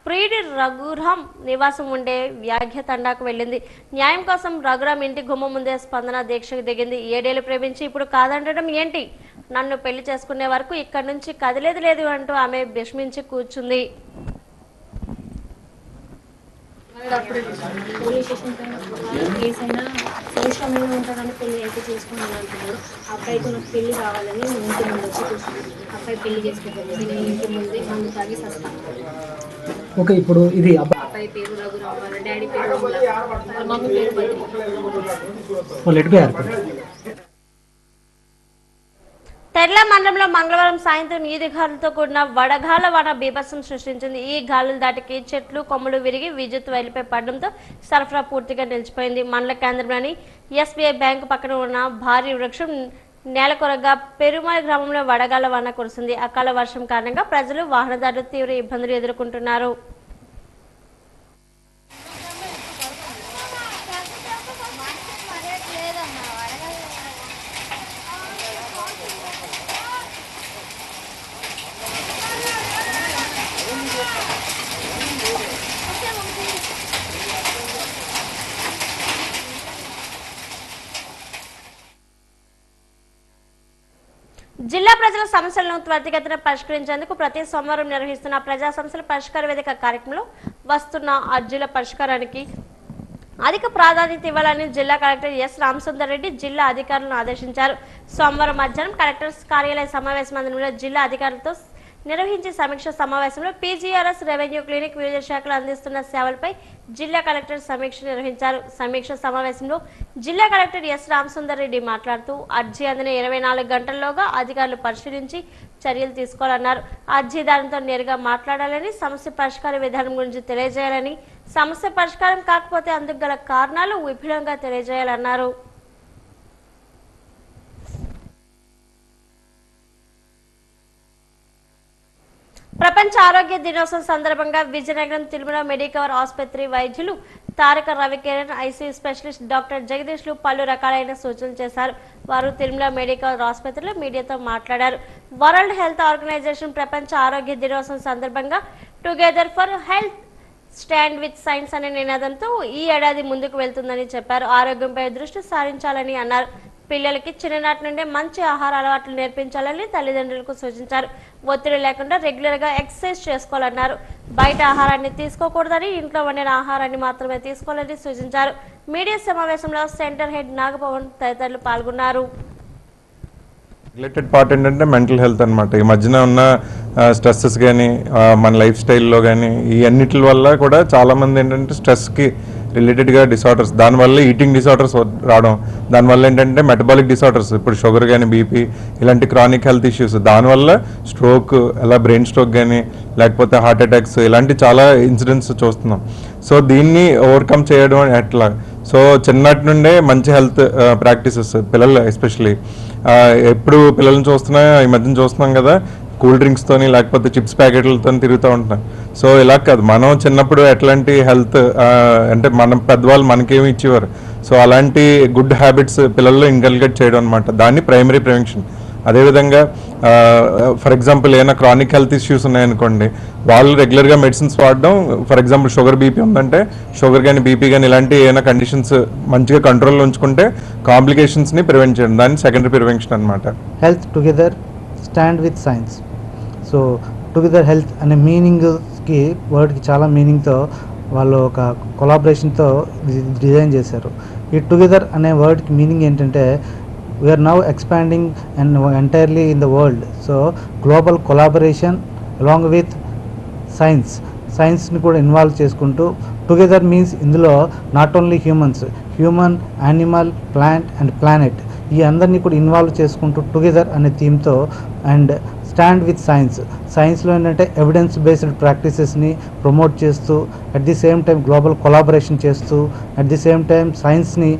ప్రియుడి రఘురాం నివాసం ఉండే వ్యాఘ్య తండాకు వెళ్ళింది. న్యాయం కోసం రఘురాం ఇంటి గుమ్మ ముందే స్పందన దీక్షకు దిగింది. 7 ఏళ్లు ప్రేమించి ఇప్పుడు కాదండడం ఏంటి? నన్ను పెళ్లి చేసుకునే వరకు ఇక్కడి నుంచి కదిలేదు లేదు అంటూ ఆమె విషమించి కూర్చుంది. పోలీస్ స్టేషన్ పైన కేసు అయినా సంవత్సరమైనా ఉంటుందని పెళ్లి అయితే చేసుకున్నాను అంటున్నాడు. అబ్బాయితో నాకు పెళ్లి కావాలని ఇంటి ముందు వచ్చి చూసాను. అబ్బాయి పెళ్లి చేసుకుంటాను, నేను ఇంటి ముందే మందు తాగి సస్తాను. ఓకే, ఇప్పుడు ఇది అబ్బాయి పేరు రఘురాం, వాళ్ళ డాడీ పేరు వాళ్ళ మమ్మీ పేరు బద్రి. వాళ్ళు ఎటుపోయారు? తెర్ల మండలంలో మంగళవారం సాయంత్రం ఈదుగాలులతో కూడిన వడగాల వాన బీభత్సం సృష్టించింది. ఈ గాలుల దాటికి చెట్లు కొమ్మలు విరిగి విద్యుత్ వైర్లపై పడడంతో సరఫరా పూర్తిగా నిలిచిపోయింది. మండల కేంద్రంలోని ఎస్బీఐ బ్యాంకు పక్కన ఉన్న భారీ వృక్షం నేలకొరగా పెరుమాళ్ గ్రామంలో వడగాల వాన కురిసింది. అకాల వర్షం కారణంగా ప్రజలు, వాహనదారులు తీవ్ర ఇబ్బందులు ఎదుర్కొంటున్నారు. జిల్లా ప్రజల సమస్యలను త్వరితగతిన పరిష్కరించేందుకు ప్రతి సోమవారం నిర్వహిస్తున్న ప్రజా సమస్యల పరిష్కార వేదిక కార్యక్రమంలో వస్తున్న అర్జీల పరిష్కారానికి అధిక ప్రాధాన్యత ఇవ్వాలని జిల్లా కలెక్టర్ ఎస్ రామసుందర్ రెడ్డి జిల్లా అధికారులను ఆదేశించారు. సోమవారం మధ్యాహ్నం కలెక్టర్స్ కార్యాలయ సమావేశ మందిరంలో జిల్లా అధికారులతో నిర్వహించి సమీక్ష సమావేశంలో పీజీఆర్ఎస్ రెవెన్యూ క్లినిక్ వివిధ శాఖలు అందిస్తున్న సేవలపై జిల్లా కలెక్టర్ సమీక్ష నిర్వహించారు. సమీక్ష సమావేశంలో జిల్లా కలెక్టర్ ఎస్ రామసుందర్ రెడ్డి మాట్లాడుతూ అర్జీ అందిన 24 గంటల్లోగా అధికారులు పరిశీలించి చర్యలు తీసుకోవాలన్నారు. అర్జీదారునితో నేరుగా మాట్లాడాలని, సమస్య పరిష్కార విధానం గురించి తెలియజేయాలని, సమస్య పరిష్కారం కాకపోతే అందుకు గల కారణాలు విపులంగా తెలియజేయాలన్నారు. ప్రపంచ ఆరోగ్య దినోత్సవం సందర్భంగా విజయనగరం తిరుమల మెడికవర్ ఆసుపత్రి వైద్యులు తారక రవికిరణ్, ఐసీయూ స్పెషలిస్ట్ డాక్టర్ జగదీష్లు పలు రకాలైన సూచనలు చేశారు. వారు తిరుమల మెడికవర్ ఆసుపత్రిలో మీడియాతో మాట్లాడారు. వరల్డ్ హెల్త్ ఆర్గనైజేషన్ ప్రపంచ ఆరోగ్య దినోత్సవం సందర్భంగా together for health stand with science అనే నినాదంతో ఈ ఏడాది ముందుకు వెళ్తుందని చెప్పారు. ఆరోగ్యంపై దృష్టి సారించాలని అన్నారు. పిల్లలకి చిన్ననాటి నుండే మంచి ఆహార అలవాట్లు నేర్పించాలని తల్లిదండ్రులకు సూచించారు. ఒత్తిడి లేకుండా రెగ్యులర్గా ఎక్సర్సైజ్ చేసుకోవాలన్నారు. బయట ఆహారాన్ని తీసుకోకూడదని, ఇంట్లో వండిన ఆహారాన్ని మాత్రమే తీసుకోవాలని సూచించారు. మీడియా సమావేశంలో సెంటర్ హెడ్ నాగపవన్ తదితరులు పాల్గొన్నారు. రిలేటెడ్ పార్ట్ ఏంటంటే మెంటల్ హెల్త్ అనమాట. ఈ మధ్యన ఉన్న స్ట్రెస్సెస్ కానీ మన లైఫ్ స్టైల్లో కానీ ఈ అన్నిటి వల్ల కూడా చాలామంది ఏంటంటే స్ట్రెస్కి రిలేటెడ్గా డిసార్డర్స్, దానివల్ల ఈటింగ్ డిసార్డర్స్ రావడం, దానివల్ల ఏంటంటే మెటబాలిక్ డిసార్డర్స్, ఇప్పుడు షుగర్ కానీ బీపీ ఇలాంటి క్రానిక్ హెల్త్ ఇష్యూస్, దానివల్ల స్ట్రోక్, అలా బ్రెయిన్ స్ట్రోక్ కానీ లేకపోతే హార్ట్ అటాక్స్ ఇలాంటి చాలా ఇన్సిడెంట్స్ చూస్తున్నాం. సో దీన్ని ఓవర్కమ్ చేయడం ఎట్లా? సో చిన్నటి నుండే మంచి హెల్త్ ప్రాక్టీసెస్ పిల్లలు ఎస్పెషలీ ఎప్పుడు పిల్లల్ని చూస్తున్నా ఈ మధ్యన చూస్తున్నాం కదా, కూల్ డ్రింక్స్తోని లేకపోతే చిప్స్ ప్యాకెట్లతో తిరుగుతూ ఉంటున్నాం. సో ఇలా కాదు, మనం చిన్నప్పుడు ఎట్లాంటి హెల్త్ అంటే మన పెద్దవాళ్ళు మనకేమి ఇచ్చేవారు, సో అలాంటి గుడ్ హ్యాబిట్స్ పిల్లల్లో ఇన్కల్కేట్ చేయడం అనమాట. దాన్ని ప్రైమరీ ప్రివెన్షన్. అదేవిధంగా ఫర్ ఎగ్జాంపుల్ ఏమైనా క్రానిక్ హెల్త్ ఇష్యూస్ ఉన్నాయనుకోండి, వాళ్ళు రెగ్యులర్గా మెడిసిన్స్ వాడడం. ఫర్ ఎగ్జాంపుల్ షుగర్ బీపీ ఉందంటే షుగర్ కానీ బీపీ కానీ ఇలాంటి ఏమైనా కండిషన్స్ మంచిగా కంట్రోల్లో ఉంచుకుంటే కాంప్లికేషన్స్ని ప్రివెంట్ చేయడం, దాన్ని సెకండరీ ప్రివెన్షన్ అనమాట. Health together stand with science. So together health అనే మీనింగ్కి, వర్డ్కి చాలా మీనింగ్తో వాళ్ళు ఒక కొలాబరేషన్తో డిజైన్ చేశారు. ఈ టుగెదర్ అనే వర్డ్కి మీనింగ్ ఏంటంటే we are now expanding and entirely in the world, so global collaboration along with science ని కూడా ఇన్వాల్వ్ చేసుకుంటూ టుగెదర్ మీన్స్ ఇందులో not only human, animal, plant and planet ఈ అందరినీ కూడా ఇన్వాల్వ్ చేసుకుంటూ టుగెదర్ అనే థీమ్తో అండ్ స్టాండ్ విత్ సైన్స్లో ఏంటంటే ఎవిడెన్స్ బేస్డ్ ప్రాక్టీసెస్ని ప్రమోట్ చేస్తూ at the same time global collaboration చేస్తూ అట్ ది సేమ్ టైం సైన్స్ని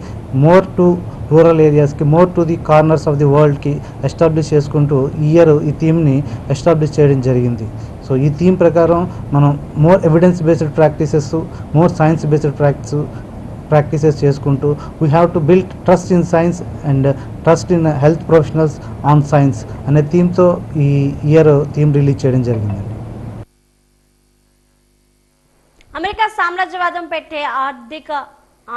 మోర్ టు రూరల్ ఏరియాస్కి, more to the corners of the వరల్డ్కి ఎస్టాబ్లిష్ చేసుకుంటూ ఈ థీమ్ని ఎస్టాబ్లిష్ చేయడం జరిగింది. సో ఈ థీమ్ ప్రకారం మనం more evidence based practices, more science based practices చేసుకుంటూ we have to build trust in science and trust in health professionals on science అనే థీమ్తో ఈ ఇయర్ థీమ్ రిలీజ్ చేయడం జరిగిందండి. అమెరికా సామ్రాజ్యవాదం పెట్టే ఆర్థిక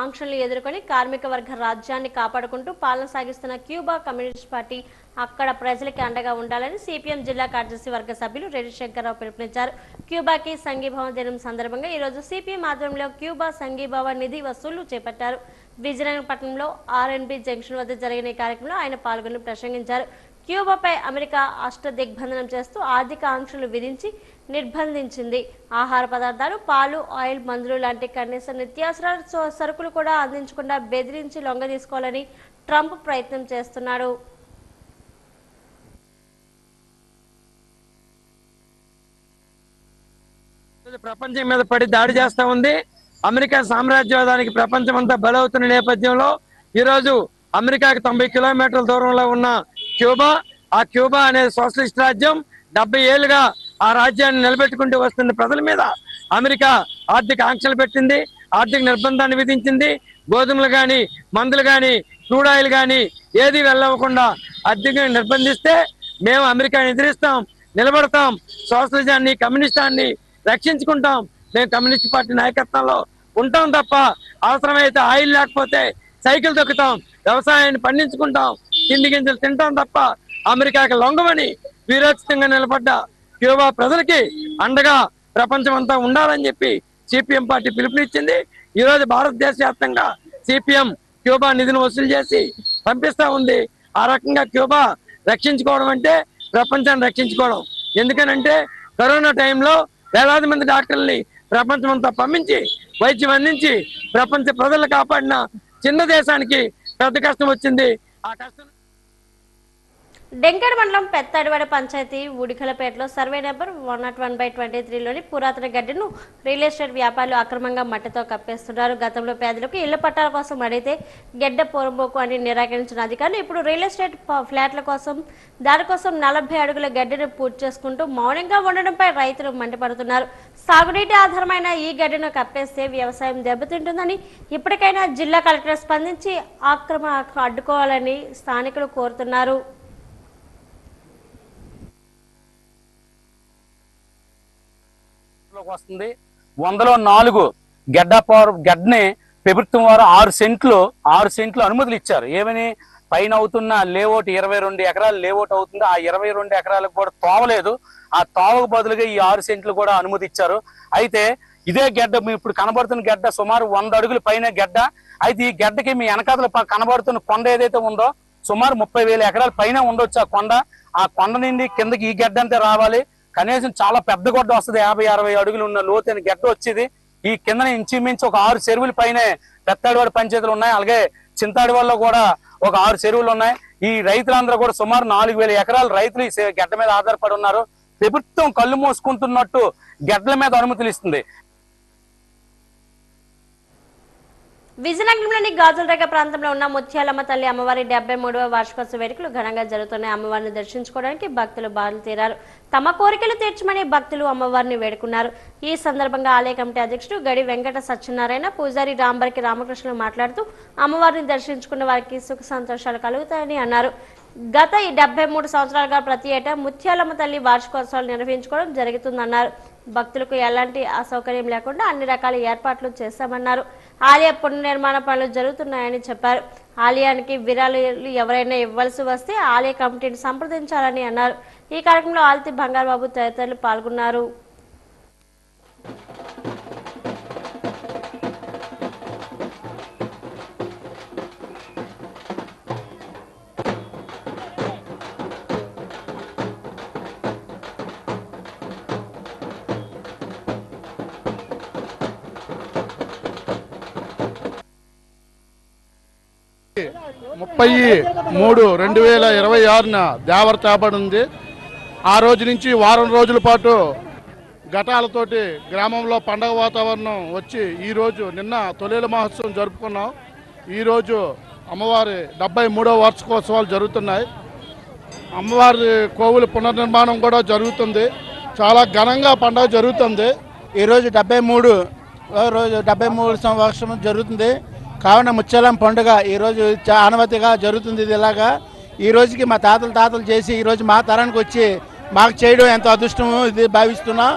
ఆంక్షలను ఎదుర్కొని కార్మిక వర్గ రాజ్యాన్ని కాపాడుకుంటూ పాలన సాగిస్తున్న క్యూబా కమ్యూనిస్ట్ పార్టీ అక్కడ ప్రజలకి అండగా ఉండాలని సిపిఎం జిల్లా కార్యదర్శి వర్గ సభ్యులు రెడ్డి శంకర్రావు పిలుపునిచ్చారు. క్యూబాకి సంఘీభావ దినం సందర్భంగా ఈరోజు సిపిఎం ఆధ్వర్యంలో క్యూబా సంఘీభావ నిధి వసూళ్లు చేపట్టారు. విజయనగరం పట్టణంలో ఆర్ఎన్బి జంక్షన్ వద్ద జరిగిన ఈ కార్యక్రమంలో ఆయన పాల్గొని ప్రసంగించారు. క్యూబాపై అమెరికా అష్టదిగ్బంధనం చేస్తూ ఆర్థిక ఆంక్షలు విధించి నిర్బంధించింది. ఆహార పదార్థాలు, పాలు, ఆయిల్, మందులు లాంటి కనీస నిత్యావసర సరుకులు కూడా అందించకుండా బెదిరించి లొంగదీసుకోవాలని ట్రంప్ ప్రయత్నం చేస్తున్నాడు. ప్రపంచం మీద పడి దాడి చేస్తా ఉంది. అమెరికా సామ్రాజ్యవాదానికి ప్రపంచం అంతా బలవుతున్న నేపథ్యంలో ఈరోజు అమెరికాకి 90 కిలోమీటర్ల దూరంలో ఉన్న ఆ క్యూబా అనే సోషలిస్ట్ రాజ్యం 70 ఏళ్లుగా ఆ రాజ్యాన్ని నిలబెట్టుకుంటూ వస్తున్న ప్రజల మీద అమెరికా ఆర్థిక ఆంక్షలు పెట్టింది, ఆర్థిక నిర్బంధాన్ని విధించింది. గోధుమలు కానీ, మందులు కానీ, క్రూడ్ ఆయిల్ కానీ ఏది వెళ్ళకుండా ఆర్థికంగా నిర్బంధిస్తే మేము అమెరికాని ఎదిరిస్తాం, నిలబడతాం, సోషలిజాన్ని, కమ్యూనిస్టాన్ని రక్షించుకుంటాం. మేము కమ్యూనిస్ట్ పార్టీ నాయకత్వంలో ఉంటాం తప్ప అవసరమైతే ఆయిల్ లేకపోతే సైకిల్ తొక్కుతాం, వ్యవసాయాన్ని పండించుకుంటాం, తిండి గింజలు తింటాం తప్ప అమెరికాకి లొంగమని వీరోచితంగా నిలబడ్డ క్యూబా ప్రజలకి అండగా ప్రపంచం అంతా ఉండాలని చెప్పి సిపిఎం పార్టీ పిలుపునిచ్చింది. ఈరోజు భారతదేశ వ్యాప్తంగా సిపిఎం క్యూబా నిధిని వసూలు చేసి పంపిస్తా ఉంది. ఆ రకంగా క్యూబా రక్షించుకోవడం అంటే ప్రపంచాన్ని రక్షించుకోవడం. ఎందుకనంటే కరోనా టైంలో వేలాది మంది డాక్టర్ని ప్రపంచం అంతా పంపించి వైద్యం అందించి ప్రపంచ ప్రజలు కాపాడిన చిన్న దేశానికి పెద్ద కష్టం వచ్చింది. ఆ కష్టం డెంకర్ మండలం పెత్తడివాడ పంచాయతీ ఉడికలపేటలో సర్వే నెంబర్ 101/23లోని పురాతన గడ్డను రియల్ ఎస్టేట్ వ్యాపారులు అక్రమంగా మట్టితో కప్పేస్తున్నారు. గతంలో పేదలకు ఇళ్ల పట్టాల కోసం అడిగితే గెడ్డ పొరంబోకు అని నిరాకరించిన అధికారులు ఇప్పుడు రియల్ ఎస్టేట్ ఫ్లాట్ల కోసం దానికోసం 40 అడుగుల గడ్డను పూర్తి చేసుకుంటూ మౌనంగా ఉండడంపై రైతులు మండిపడుతున్నారు. సాగునీటి ఆధారమైన ఈ గడ్డను కప్పేస్తే వ్యవసాయం దెబ్బతింటుందని ఇప్పటికైనా జిల్లా కలెక్టర్ స్పందించి ఆక్రమణ అడ్డుకోవాలని స్థానికులు కోరుతున్నారు. వస్తుంది 100లో 4 గడ్డని ప్రభుత్వం వారు 6 సెంట్లు అనుమతులు ఇచ్చారు. ఏమని పైన అవుతున్న లేఅవుట్ 22 ఎకరాలు లేఅవుట్ అవుతుంది. ఆ 22 ఎకరాలకు కూడా తోవలేదు. ఆ తోవకు బదులుగా ఈ 6 సెంట్లు కూడా అనుమతి ఇచ్చారు. అయితే ఇదే గడ్డ ఇప్పుడు కనబడుతున్న గడ్డ సుమారు 100 అడుగుల పైన గడ్డ. అయితే ఈ గడ్డకి మీ వెనకాతల కనబడుతున్న కొండ ఏదైతే ఉందో సుమారు 30,000 ఎకరాల పైన ఉండొచ్చు ఆ కొండ. ఆ కొండ నుండి కిందకి ఈ గడ్డ అంతే రావాలి. కనీసం చాలా పెద్ద గడ్డ వస్తుంది. 50-60 అడుగులు ఉన్న లోతైన గడ్డ వచ్చేది. ఈ కింద ఇంచుమించు ఒక 6 చెరువుల పైనే పెత్తడివాడ పంచాయతీలు ఉన్నాయి. అలాగే చింతాడివాడలో కూడా ఒక 6 చెరువులు ఉన్నాయి. ఈ రైతులందరూ కూడా సుమారు 4,000 ఎకరాల రైతులు ఈ గడ్డ మీద ఆధారపడి ఉన్నారు. ప్రభుత్వం కళ్ళు మోసుకుంటున్నట్టు గడ్డల మీద అనుమతులు ఇస్తుంది. విజయనగరంలోని గాజులరేగ ప్రాంతంలో ఉన్న ముత్యాలమ్మ తల్లి అమ్మవారి 73వ వార్షికోత్సవ వేడుకలు ఘనంగా జరుగుతున్నాయి. అమ్మవారిని దర్శించుకోవడానికి భక్తులు బారులు తీరారు. తమ కోరికలు తీర్చమని భక్తులు అమ్మవారిని వేడుకున్నారు. ఈ సందర్భంగా ఆలయ కమిటీ అధ్యక్షుడు గడి వెంకట సత్యనారాయణ, పూజారి రాంబరికి రామకృష్ణులు మాట్లాడుతూ అమ్మవారిని దర్శించుకున్న వారికి సుఖ సంతోషాలు కలుగుతాయని అన్నారు. గత 73 సంవత్సరాలుగా ప్రతి ఏటా ముత్యాలమ్మ తల్లి వార్షికోత్సవాలు నిర్వహించుకోవడం జరుగుతుందన్నారు. భక్తులకు ఎలాంటి అసౌకర్యం లేకుండా అన్ని రకాల ఏర్పాట్లు చేశామన్నారు. ఆలయ పునర్నిర్మాణ పనులు జరుగుతున్నాయని చెప్పారు. ఆలయానికి విరాళాలు ఎవరైనా ఇవ్వాల్సి వస్తే ఆలయ కమిటీని సంప్రదించాలని అన్నారు. ఈ కార్యక్రమంలో ఆల్తి బంగారబాబు తదితరులు పాల్గొన్నారు. (30/3, 2026) దేవర చేపడింది. ఆ రోజు నుంచి వారం రోజుల పాటు ఘటాలతోటి గ్రామంలో పండగ వాతావరణం వచ్చి ఈరోజు నిన్న తొలేల మహోత్సవం జరుపుకున్నాం. ఈరోజు అమ్మవారి 73వ వార్షికోత్సవాలు జరుగుతున్నాయి. అమ్మవారి కోవుల పునర్నిర్మాణం కూడా జరుగుతుంది. చాలా ఘనంగా పండగ జరుగుతుంది. ఈరోజు 73వ వర్షం జరుగుతుంది. కావున ముత్యాలమ్మ పండుగ ఈరోజు ఆనవతిగా జరుగుతుంది. ఇది ఇలాగా ఈ రోజుకి మా తాతలు చేసి ఈరోజు మా తరానికి వచ్చి మాకు చేయడం ఎంతో అదృష్టము ఇది భావిస్తున్నా.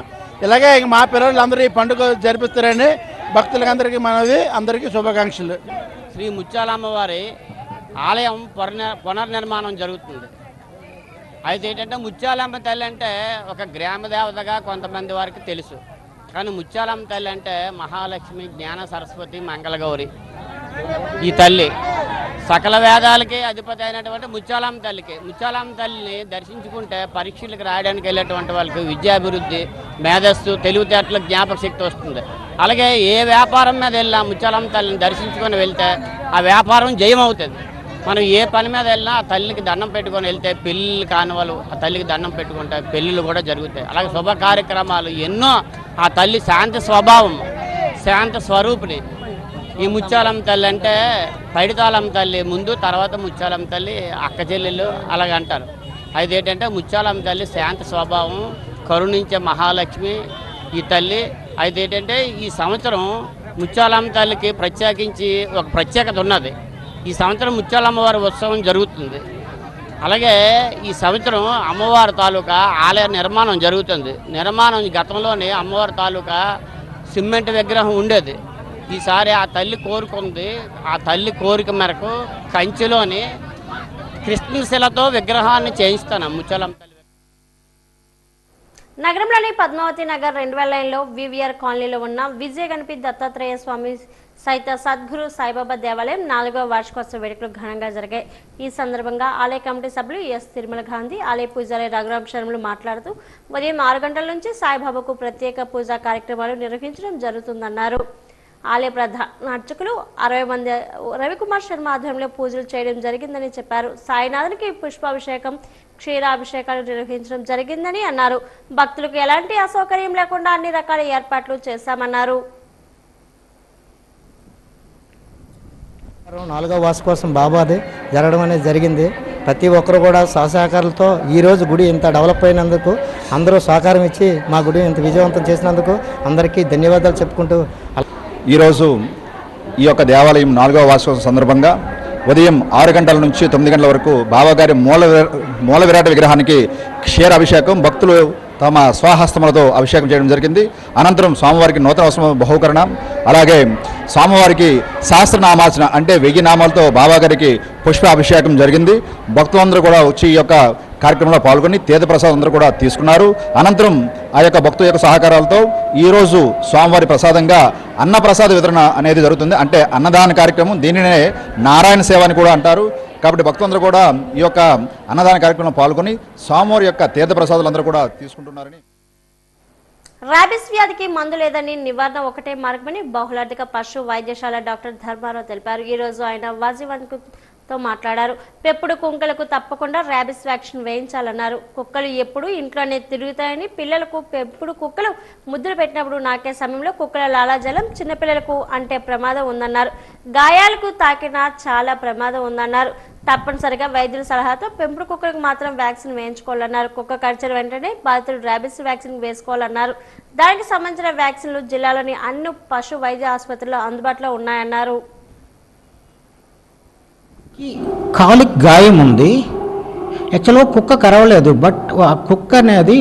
ఇలాగే మా పిల్లలందరూ ఈ పండుగ జరిపిస్తారని భక్తులందరికీ మనది. అందరికీ శుభాకాంక్షలు. శ్రీ ముత్యాలమ్మ వారి ఆలయం పునర్నిర్మాణం జరుగుతుంది. అయితే ఏంటంటే ముత్యాలమ్మ తల్లి అంటే ఒక గ్రామ దేవతగా కొంతమంది వారికి తెలుసు. కానీ ముత్యాలమ్మ తల్లి అంటే మహాలక్ష్మి, జ్ఞాన సరస్వతి, మంగళగౌరి. ఈ తల్లి సకల వేదాలకి అధిపతి అయినటువంటి ముత్యాలమ్మ తల్లిని దర్శించుకుంటే పరీక్షలకు రాయడానికి వెళ్ళేటువంటి వాళ్ళకి విద్యాభివృద్ధి, మేధస్సు, తెలివితేటల జ్ఞాపక శక్తి వస్తుంది. అలాగే ఏ వ్యాపారం మీద వెళ్ళినా ముత్యాలమ్మ తల్లిని దర్శించుకొని వెళ్తే ఆ వ్యాపారం జయమవుతుంది. మనం ఏ పని మీద వెళ్ళినా ఆ తల్లికి దండం పెట్టుకొని వెళ్తే పెళ్ళిళ్ళు కాని వాళ్ళు ఆ తల్లికి దండం పెట్టుకుంటే పెళ్ళిళ్ళు కూడా జరుగుతాయి. అలాగే శుభ కార్యక్రమాలు ఎన్నో. ఆ తల్లి శాంతి స్వభావం, శాంత స్వరూపిణి. ఈ ముత్యాలమ్మ తల్లి అంటే పైడితాళమ్మ తల్లి ముందు, తర్వాత ముత్యాలమ్మ తల్లి అక్క చెల్లెళ్ళు అలాగే అంటారు. అయితే ఏంటంటే ముత్యాలమ్మ తల్లి శాంత స్వభావం, కరుణించే మహాలక్ష్మి ఈ తల్లి. అయితే ఏంటంటే ఈ సంవత్సరం ముత్యాలమ్మ తల్లికి ప్రత్యేకించి ఒక ప్రత్యేకత ఉన్నది. ఈ సంవత్సరం ముత్యాలమ్మ వారి ఉత్సవం జరుగుతుంది. అలాగే ఈ సంవత్సరం అమ్మవారి తాలూకా ఆలయ నిర్మాణం జరుగుతుంది. గతంలోనే అమ్మవారి తాలూకా సిమెంట్ విగ్రహం ఉండేది. ఈసారి ఆ తల్లి కోరుకుంది. ఆ తల్లి కోరిక మేరకు కంచిలోని కృష్ణశిలతో విగ్రహాన్ని చేయిస్తాను ముత్యాలమ్మ తల్లి. నగరంలోని పద్మావతి నగర్ 2వ లైన్లో వివిఆర్ కాలనీలో ఉన్న విజయ గణపతి దత్తాత్రేయ స్వామి సైత సద్గురు సాయిబాబా దేవాలయం 4వ వార్షికోత్సవ వేడుకలు ఘనంగా జరిగాయి. ఈ సందర్భంగా ఆలయ కమిటీ సభ్యులు ఎస్ తిరుమల గాంధీ, ఆలయ పూజారి రఘురాం శర్మలు మాట్లాడుతూ ఉదయం 6 గంటల నుంచి సాయిబాబాకు ప్రత్యేక పూజా కార్యక్రమాలు నిర్వహించడం జరుగుతుందన్నారు. ఆలయ ప్రధాన అర్చకులు 60 మంది రవికుమార్ శర్మ ఆధ్వర్యంలో పూజలు చేయడం జరిగిందని చెప్పారు. సాయినాథునికి పుష్పాభిషేకం, క్షీరాభిషేకాలు నిర్వహించడం జరిగిందని అన్నారు. భక్తులకు ఎలాంటి అసౌకర్యం లేకుండా అన్ని రకాల ఏర్పాట్లు చేశామన్నారు. 4వ వార్షికోత్సవం బాబాది జరగడం అనేది జరిగింది. ప్రతి ఒక్కరు కూడా సహకారాలతో ఈరోజు గుడి ఇంత డెవలప్ అయినందుకు అందరూ సహకారం ఇచ్చి మా గుడి ఇంత విజయవంతం చేసినందుకు అందరికీ ధన్యవాదాలు చెప్పుకుంటూ, ఈరోజు ఈ యొక్క దేవాలయం 4వ వార్షికోత్సవం సందర్భంగా ఉదయం 6 గంటల నుంచి 9 గంటల వరకు బాబాగారి మూల విరాట విగ్రహానికి క్షీరాభిషేకం, భక్తులు తమ స్వహస్తములతో అభిషేకం చేయడం జరిగింది. అనంతరం స్వామివారికి నూతన వస్త్ర బహుకరణ, అలాగే స్వామివారికి సహస్రనామార్చన అంటే 1000 నామాలతో బాబాగారికి పుష్పాభిషేకం జరిగింది. భక్తులందరూ కూడా వచ్చి ఈ యొక్క కార్యక్రమంలో పాల్గొని తీర్థప్రసాదం అందరూ కూడా తీసుకున్నారు. అనంతరం ఆ యొక్క భక్తుల యొక్క సహకారాలతో ఈరోజు స్వామివారి ప్రసాదంగా అన్నప్రసాద వితరణ అనేది జరుగుతుంది. అంటే అన్నదాన కార్యక్రమం, దీనినే నారాయణ సేవ అని కూడా అంటారు. కాబట్టి భక్తులందరూ కూడా ఈ యొక్క అన్నదాన కార్యక్రమంలో పాల్గొని స్వామివారి యొక్క తీర్థప్రసాదాలు అందరూ కూడా తీసుకుంటున్నారని. ర్యాబిస్ వ్యాధికి మందు లేదని, నివారణ ఒకటే మార్గమని బహుళార్థిక పశు వైద్యశాల డాక్టర్ ధర్మారావు తెలిపారు. ఈ రోజు ఆయన వాజీవన్తో మాట్లాడారు. పెప్పుడు కుక్కలకు తప్పకుండా ర్యాబిస్ వ్యాక్సిన్ వేయించాలన్నారు. కుక్కలు ఎప్పుడు ఇంట్లోనే తిరుగుతాయని, పిల్లలకు పెప్పుడు కుక్కలు ముద్దులు పెట్టినప్పుడు నాకే సమయంలో కుక్కల లాలాజలం చిన్నపిల్లలకు అంటే ప్రమాదం ఉందన్నారు. గాయాలకు తాకినా చాలా ప్రమాదం ఉందన్నారు. తప్పనిసరిగా వైద్యుల సలహాతో పెంపుడు కుక్కలకు మాత్రం వ్యాక్సిన్ వేయించుకోవాలన్నారు. కుక్క కరిచిన వెంటనే బాధితులు ర్యాబిస్ వ్యాక్సిన్ వేసుకోవాలన్నారు. దానికి సంబంధించిన వ్యాక్సిన్లు జిల్లాలోని అన్ని పశు వైద్య ఆసుపత్రుల్లో అందుబాటులో ఉన్నాయన్నారు. కాలికి గాయం ఉంది, యాక్చువల్గా కుక్క కరవలేదు, బట్ ఆ కుక్క అనేది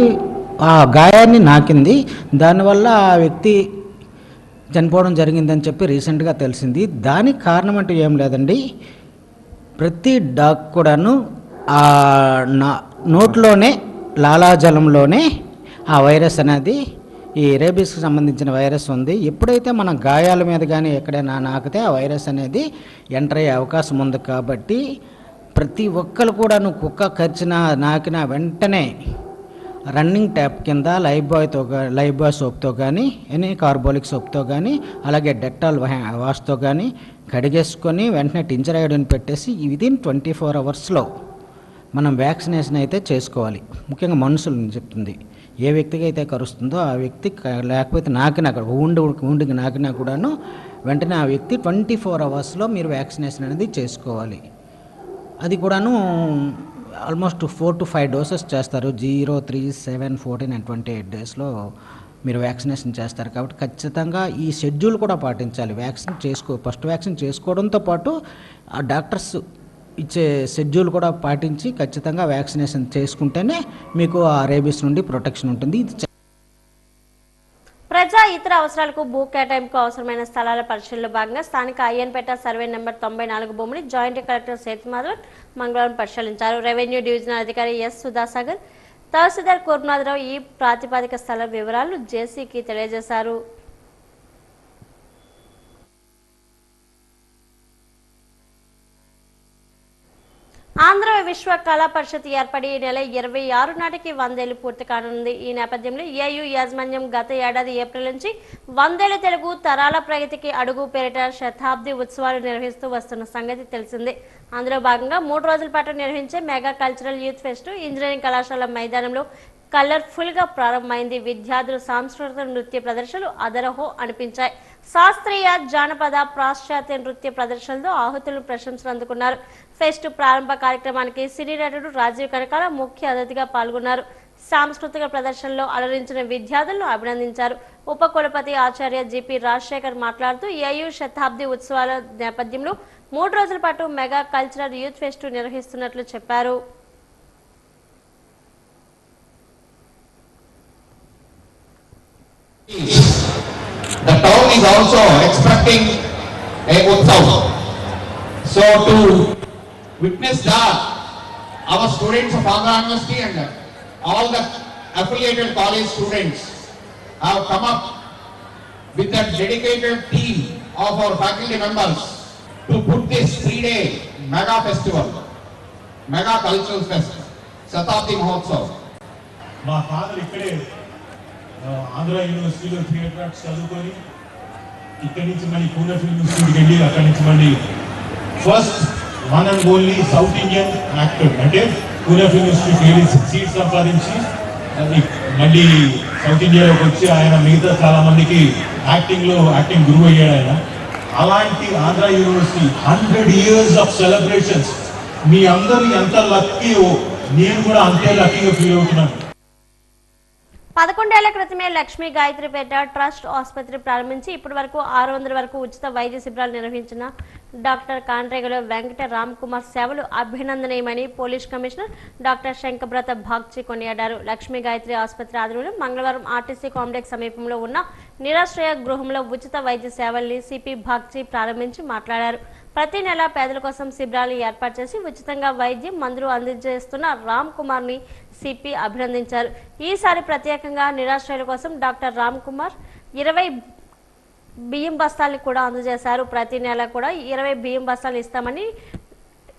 ఆ గాయాన్ని నాకింది, దానివల్ల ఆ వ్యక్తి చనిపోవడం జరిగిందని చెప్పి రీసెంట్గా తెలిసింది. దానికి కారణం అంటే ఏం లేదండి, ప్రతి డాగ్ కూడాను ఆ నోట్లోనే లాలాజలంలోనే ఆ వైరస్ అనేది, ఈ రేబీస్కి సంబంధించిన వైరస్ ఉంది. ఎప్పుడైతే మన గాయాల మీద కానీ ఎక్కడైనా నాకితే ఆ వైరస్ అనేది ఎంటర్ అయ్యే అవకాశం ఉంది. కాబట్టి ప్రతి ఒక్కరు కూడాను కుక్క కరిచినా నాకినా వెంటనే రన్నింగ్ ట్యాప్ కింద లైఫ్ బాయ్ సోప్తో కానీ, ఎనీ కార్బోలిక్ సోప్తో కానీ, అలాగే డెటాల్ వాష్తో కానీ కడిగేసుకొని వెంటనే టించర్ అయోడిన్ పెట్టేసి విదిన్ 24 అవర్స్లో మనం వ్యాక్సినేషన్ అయితే చేసుకోవాలి. ముఖ్యంగా మనుషులను చెప్తుంది, ఏ వ్యక్తికి అయితే కరుస్తుందో ఆ వ్యక్తి, లేకపోతే నాకినా ఊండికి నాకినా కూడాను వెంటనే ఆ వ్యక్తి 24 అవర్స్లో మీరు వ్యాక్సినేషన్ అనేది చేసుకోవాలి. అది కూడాను ఆల్మోస్ట్ 4 to 5 డోసెస్ చేస్తారు. 0, 3, 7, 14 and 28 డేస్లో మీరు వ్యాక్సినేషన్ చేస్తారు. కాబట్టి ఖచ్చితంగా ఈ షెడ్యూల్ కూడా పాటించాలి. ఫస్ట్ వ్యాక్సిన్ చేసుకోవడంతో పాటు ఆ డాక్టర్స్ ఇచ్చే షెడ్యూల్ కూడా పాటించి ఖచ్చితంగా వ్యాక్సినేషన్ చేసుకుంటేనే మీకు ఆ రేబీస్ నుండి ప్రొటెక్షన్ ఉంటుంది. ప్రజా ఇతర అవసరాలకు భూ కేటాయింపుకు అవసరమైన స్థలాల పరిశీలనలో భాగంగా స్థానిక అయ్యన్పేట సర్వే నెంబర్ 94 భూమిని జాయింట్ కలెక్టర్ సేతుమాధవన్ మంగళవారం పరిశీలించారు. రెవెన్యూ డివిజనల్ అధికారి ఎస్ సుధాసాగర్, తహసీల్దార్ కూర్మనాథరావు ఈ ప్రాతిపాదిక స్థల వివరాలు జేసీకి తెలియజేశారు. ఆంధ్ర విశ్వ కళా పరిషత్ ఏర్పడి ఈ నెల 26 నాటికి 100 ఏళ్లు పూర్తి కానుంది. ఈ నేపథ్యంలో ఏయూ యాజమాన్యం గత ఏడాది ఏప్రిల్ నుంచి 100 ఏళ్ల తెలుగు తరాల ప్రగతికి అడుగు పేరిట శతాబ్ది ఉత్సవాలు నిర్వహిస్తూ వస్తున్న సంగతి తెలిసిందే. అందులో భాగంగా 3 రోజుల పాటు నిర్వహించే mega cultural youth pest engineering కళాశాల మైదానంలో కలర్ఫుల్ గా ప్రారంభమైంది. విద్యార్థులు సాంస్కృతిక నృత్య ప్రదర్శనలు అదరహో అనిపించాయి. శాస్త్రీయ, జానపద, పాశ్చాత్య నృత్య ప్రదర్శనలతో ఆహుతులు ప్రశంసలు అందుకున్నారు. ఫెస్ట్ ప్రారంభ కార్యక్రమానికి సినీ నటుడు రాజీవ్ కనకాల ముఖ్య అతిథిగా పాల్గొన్నారు. సాంస్కృతిక ప్రదర్శనలో అలరించిన విద్యార్థులను అభినందించారు. ఉప కులపతి ఆచార్య జిపి రాజశేఖర్ మాట్లాడుతూ ఏయూ శతాబ్ది ఉత్సవాల నేపథ్యంలో 3 రోజుల పాటు మెగా కల్చరల్ యూత్ ఫెస్ట్ నిర్వహిస్తున్నట్లు చెప్పారు. The town is also expecting a Utsav. So to witness that, our students of Andhra University and all the affiliated college students have come up with a dedicated team of our faculty members to put this 3-day mega festival, mega cultural fest, Shatabdi Mahotsav. మా father ఇక్కడే ఆంధ్ర యూనివర్సిటీలో theatre arts చదువుకొని ఇక్కడి నుంచి మళ్ళీ Pune film ఇన్స్టిట్యూట్కి వెళ్ళి అక్కడి నుంచి మళ్ళీ first one and only south Indian actor అంటే పూణే ఫిల్మ్ ఇన్స్టిట్యూట్కి వెళ్ళి సీట్ సంపాదించి మళ్ళీ సౌత్ ఇండియాలోకి వచ్చి ఆయన మిగతా చాలా మందికి యాక్టింగ్ గురువు అయ్యాడు ఆయన. అలాంటి Andhra university 100 years of celebrations. మీ అందరూ ఎంత లక్కీయో నేను కూడా అంతే లక్కీగా ఫీల్ అవుతున్నాను. 11 ఏళ్ల క్రితమే లక్ష్మీ గాయత్రిపేట ట్రస్ట్ ఆసుపత్రి ప్రారంభించి ఇప్పటి వరకు 600 వరకు ఉచిత వైద్య శిబిరాలు నిర్వహించిన డాక్టర్ కాండ్రేగల వెంకట రామ్ కుమార్ సేవలు అభినందనీయమని పోలీస్ కమిషనర్ డాక్టర్ శంకబ్రత భాగ్చి కొనియాడారు. లక్ష్మీ గాయత్రి ఆసుపత్రి ఆధ్వర్యంలో మంగళవారం ఆర్టీసీ కాంప్లెక్స్ సమీపంలో ఉన్న నిరాశ్రయ గృహంలో ఉచిత వైద్య సేవల్ని సిపి భాగ్చి ప్రారంభించి మాట్లాడారు. ప్రతి నెల పేదల కోసం శిబిరాలు ఏర్పాటు చేసి ఉచితంగా వైద్యం మందులు అందజేస్తున్న రామ్ కుమార్ ని సిపి అభినందించారు. ఈసారి ప్రత్యేకంగా నిరాశ్రయుల కోసం డాక్టర్ రామ్ కుమార్ 20 బియ్యం బస్తాల్ని కూడా అందజేశారు. ప్రతి నెల కూడా 20 బియ్యం బస్తాలు ఇస్తామని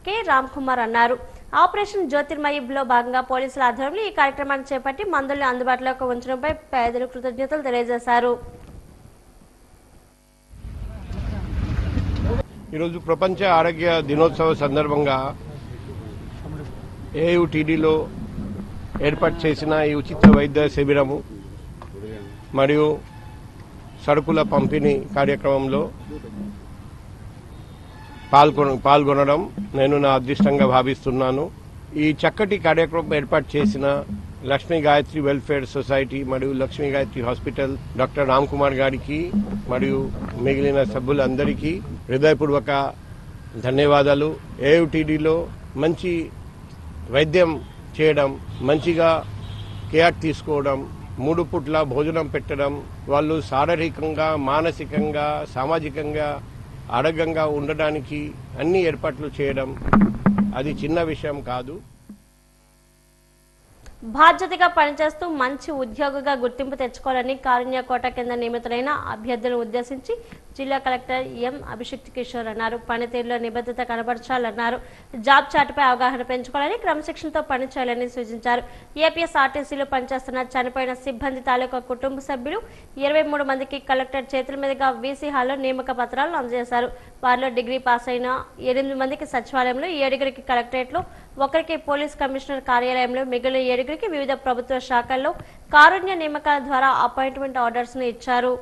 కె రామ్ కుమార్ అన్నారు. ఆపరేషన్ జ్యోతిర్మయిలో భాగంగా పోలీసుల ఆధ్వర్యంలో ఈ కార్యక్రమాన్ని చేపట్టి మందుల్ని అందుబాటులోకి ఉంచడంపై పేదలు కృతజ్ఞతలు తెలియజేశారు. ఈరోజు ప్రపంచ ఆరోగ్య దినోత్సవ సందర్భంగా ఏయుటిడిలో ఏర్పాటు చేసిన ఈ ఉచిత వైద్య శిబిరము మరియు సరుకుల పంపిణీ కార్యక్రమంలో పాల్గొనడం నేను నా అదృష్టంగా భావిస్తున్నాను. ఈ చక్కటి కార్యక్రమం ఏర్పాటు చేసిన లక్ష్మీ గాయత్రి వెల్ఫేర్ సొసైటీ మరియు లక్ష్మీ గాయత్రి హాస్పిటల్ డాక్టర్ రామ్ కుమార్ గారికి మరియు మిగిలిన సభ్యులందరికీ హృదయపూర్వక ధన్యవాదాలు. ఏయుటిడిలో మంచి వైద్యం చేయడం, మంచిగా కేర్ తీసుకోవడం, 3 పూట్ల భోజనం పెట్టడం, వాళ్ళు శారీరకంగా మానసికంగా సామాజికంగా ఆరోగ్యంగా ఉండడానికి అన్ని ఏర్పాట్లు చేయడం అది చిన్న విషయం కాదు. బాధ్యతగా పనిచేస్తూ మంచి ఉద్యోగిగా గుర్తింపు తెచ్చుకోవాలని కారుణ్య కోట కింద నియమితులైన అభ్యర్థులను ఉద్దేశించి జిల్లా కలెక్టర్ ఎం అభిషిక్త్ కిషోర్ అన్నారు. పనితీరులో నిబద్ధత కనబరచాలన్నారు. జాబ్ చాటుపై అవగాహన పెంచుకోవాలని, క్రమశిక్షణతో పనిచేయాలని సూచించారు. ఏపీఎస్ఆర్టీసీలో పనిచేస్తున్న చనిపోయిన సిబ్బంది తాలూకా కుటుంబ సభ్యులు 23 మందికి కలెక్టర్ చేతుల మీదుగా వీసీ హాల్లో నియామక పత్రాలను అందజేశారు. వారిలో డిగ్రీ పాస్ అయిన 8 మందికి సచివాలయంలో, 7 కలెక్టరేట్లో, 1 పోలీస్ కమిషనర్ కార్యాలయంలో, మిగిలిన 7 వివిధ ప్రభుత్వ శాఖల్లో కారుణ్య నియామకాల ద్వారా అపాయింట్మెంట్ ఆర్డర్స్ ను ఇచ్చారు.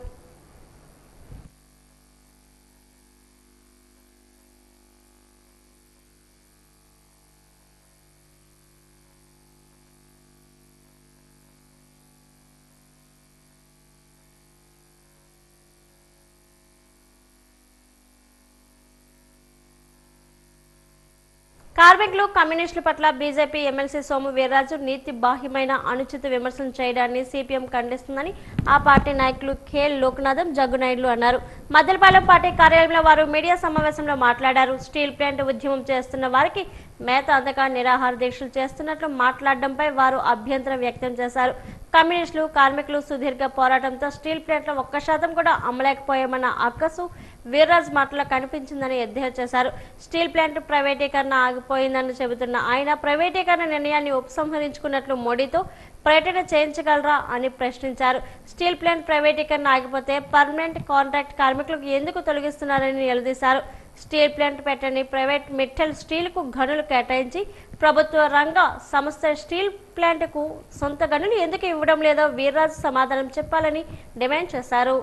కార్మికులు, కమ్యూనిస్టుల పట్ల బీజేపీ ఎమ్మెల్సీ సోము వీర్రాజు నీతి బాహ్యమైన అనుచిత విమర్శలు చేయడాన్ని సిపిఎం ఖండిస్తుందని ఆ పార్టీ నాయకులు కె లోకనాథం, జగ్గునాయుడులు అన్నారు. మద్దెలపాలెం పార్టీ కార్యాలయంలో వారు మీడియా సమావేశంలో మాట్లాడారు. స్టీల్ ప్లాంట్ ఉద్యమం చేస్తున్న వారికి మేత అందక నిరాహార దీక్షలు చేస్తున్నట్లు మాట్లాడడంపై వారు అభ్యంతరం వ్యక్తం చేశారు. కమ్యూనిస్టులు, కార్మికులు సుదీర్ఘ పోరాటంతో స్టీల్ ప్లాంట్లో 1% కూడా అమ్మలేకపోయామన్న అక్కసు వీర్రాజ్ మాటలో కనిపించిందని ఎద్దేవా చేశారు. స్టీల్ ప్లాంట్ ప్రైవేటీకరణ ఆగిపోయిందని చెబుతున్న ఆయన ప్రైవేటీకరణ నిర్ణయాన్ని ఉపసంహరించుకున్నట్లు మోడీతో పర్యటన చేయించగలరా అని ప్రశ్నించారు. స్టీల్ ప్లాంట్ ప్రైవేటీకరణ ఆగిపోతే పర్మనెంట్ కాంట్రాక్ట్ కార్మికులకు ఎందుకు తొలగిస్తున్నారని నిలదీశారు. స్టీల్ ప్లాంట్ పెట్టని ప్రైవేట్ మిట్టల్ స్టీల్కు గనులు కేటాయించి ప్రభుత్వ రంగ సంస్థ స్టీల్ ప్లాంట్కు సొంత గనులు ఎందుకు ఇవ్వడం లేదో వీర్రాజు సమాధానం చెప్పాలని డిమాండ్ చేశారు.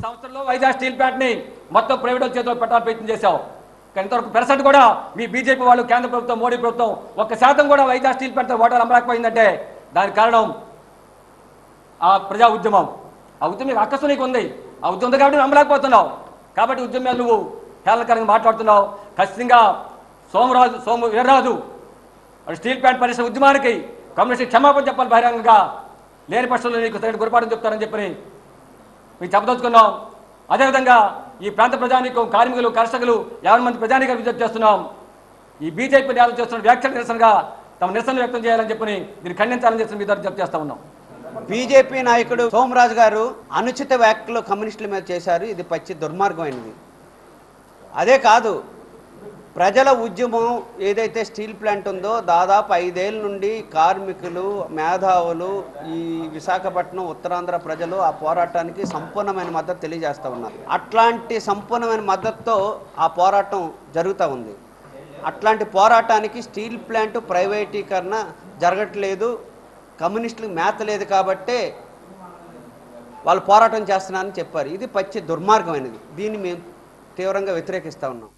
సంవత్సరంలో వైజాగ్ స్టీల్ ప్లాంట్ ని మొత్తం ప్రైవేట్ చేతిలో పెట్టాలని ప్రయత్నం చేశావు. కానీ ఇంతవరకు పెర్సెంట్ కూడా మీ బీజేపీ వాళ్ళు, కేంద్ర ప్రభుత్వం, మోడీ ప్రభుత్వం 1% కూడా వైజాగ్ స్టీల్ ప్లాంట్ ఓటాలు అమ్మలేకపోయిందంటే దానికి కారణం ఆ ప్రజా ఉద్యమం. ఆ ఉద్యమం అక్కసు నీకు ఉంది. ఆ ఉద్యమం ఉంది కాబట్టి అమ్మలేకపోతున్నావు. కాబట్టి ఉద్యమాలు నువ్వు హేళనకరంగా మాట్లాడుతున్నావు. ఖచ్చితంగా సోము వీర్రాజు స్టీల్ ప్లాంట్ పరిశ్రమ ఉద్యమానికి కమ్యూనిస్ట్ క్షమాపణ చెప్పాలి. బహిరంగంగా లేని పక్షంలో నీకు సరైన గురపాఠం చెప్తారని చెప్పని మీకు చెప్పదలుచుకున్నాం. అదేవిధంగా ఈ ప్రాంత ప్రజానీకం, కార్మికులు, కర్షకులు 50 మంది ప్రజానీకం విజ్ఞప్తి చేస్తున్నాం. ఈ బీజేపీ నేతలు చేస్తున్న వ్యాఖ్యల నిరసనగా తమ నిరసన వ్యక్తం చేయాలని చెప్పని దీన్ని ఖండించాలని చెప్పి మీ ద్వారా విజ్ఞప్తి చేస్తా ఉన్నాం. బీజేపీ నాయకుడు సోమరాజు గారు అనుచిత వ్యాఖ్యలు కమ్యూనిస్టుల మీద చేశారు. ఇది పచ్చి దుర్మార్గమైనది. అదే కాదు, ప్రజల ఉద్యమం ఏదైతే స్టీల్ ప్లాంట్ ఉందో దాదాపు 5 ఏళ్ళ నుండి కార్మికులు, మేధావులు, ఈ విశాఖపట్నం ఉత్తరాంధ్ర ప్రజలు ఆ పోరాటానికి సంపూర్ణమైన మద్దతు తెలియజేస్తూ ఉన్నారు. అట్లాంటి సంపూర్ణమైన మద్దతుతో ఆ పోరాటం జరుగుతూ ఉంది. అట్లాంటి పోరాటానికి స్టీల్ ప్లాంట్ ప్రైవేటీకరణ జరగట్లేదు, కమ్యూనిస్టులకు మేత లేదు కాబట్టే వాళ్ళు పోరాటం చేస్తున్నారని చెప్పారు. ఇది పచ్చి దుర్మార్గమైనది. దీన్ని మేము తీవ్రంగా వ్యతిరేకిస్తూ ఉన్నాం.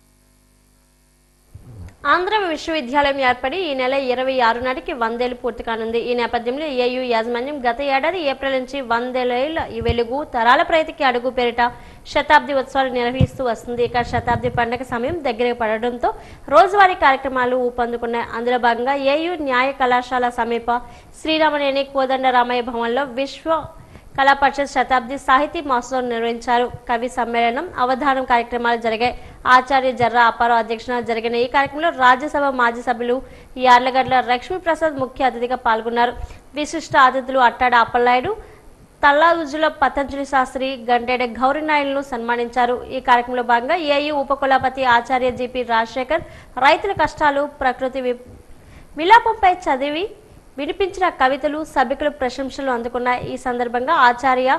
ఆంధ్ర విశ్వవిద్యాలయం ఏర్పడి ఈ నెల 26 నాటికి 100 ఏళ్లు పూర్తి కానుంది. ఈ నేపథ్యంలో ఏయూ యాజమాన్యం గత ఏడాది ఏప్రిల్ నుంచి 100 ఏళ్ల వెలుగు తరాల ప్రగతికి అడుగు పేరిట శతాబ్ది ఉత్సవాలు నిర్వహిస్తూ వస్తుంది. ఇక శతాబ్ది పండుగ సమయం దగ్గరకు పడడంతో రోజువారీ కార్యక్రమాలు ఊపందుకున్నాయి. అందులో భాగంగా ఏయూ న్యాయ కళాశాల సమీప శ్రీరామనేని కోదండరామయ్య భవన్లో విశ్వ కళా పరిషత్ శతాబ్ది సాహితీ మహోత్సవం నిర్వహించారు. కవి సమ్మేళనం, అవధానం కార్యక్రమాలు జరిగాయి. ఆచార్య జర్రా అప్పారావు అధ్యక్షతన జరిగిన ఈ కార్యక్రమంలో రాజ్యసభ మాజీ సభ్యులు యార్లగడ్ల లక్ష్మీప్రసాద్ ముఖ్య అతిథిగా పాల్గొన్నారు. విశిష్ట అతిథులు అట్టాడ అప్పలనాయుడు, తల్లాజుల పతంజలి శాస్త్రి, గంటేడ గౌరీనాయులను సన్మానించారు. ఈ కార్యక్రమంలో భాగంగా ఏయూ ఉపకులపతి ఆచార్య జిపి రాజశేఖర్ రైతుల కష్టాలు, ప్రకృతి విలాపంపై చదివి వినిపించిన కవితలు సభికుల ప్రశంసలు అందుకున్నాయి. ఈ సందర్భంగా ఆచార్య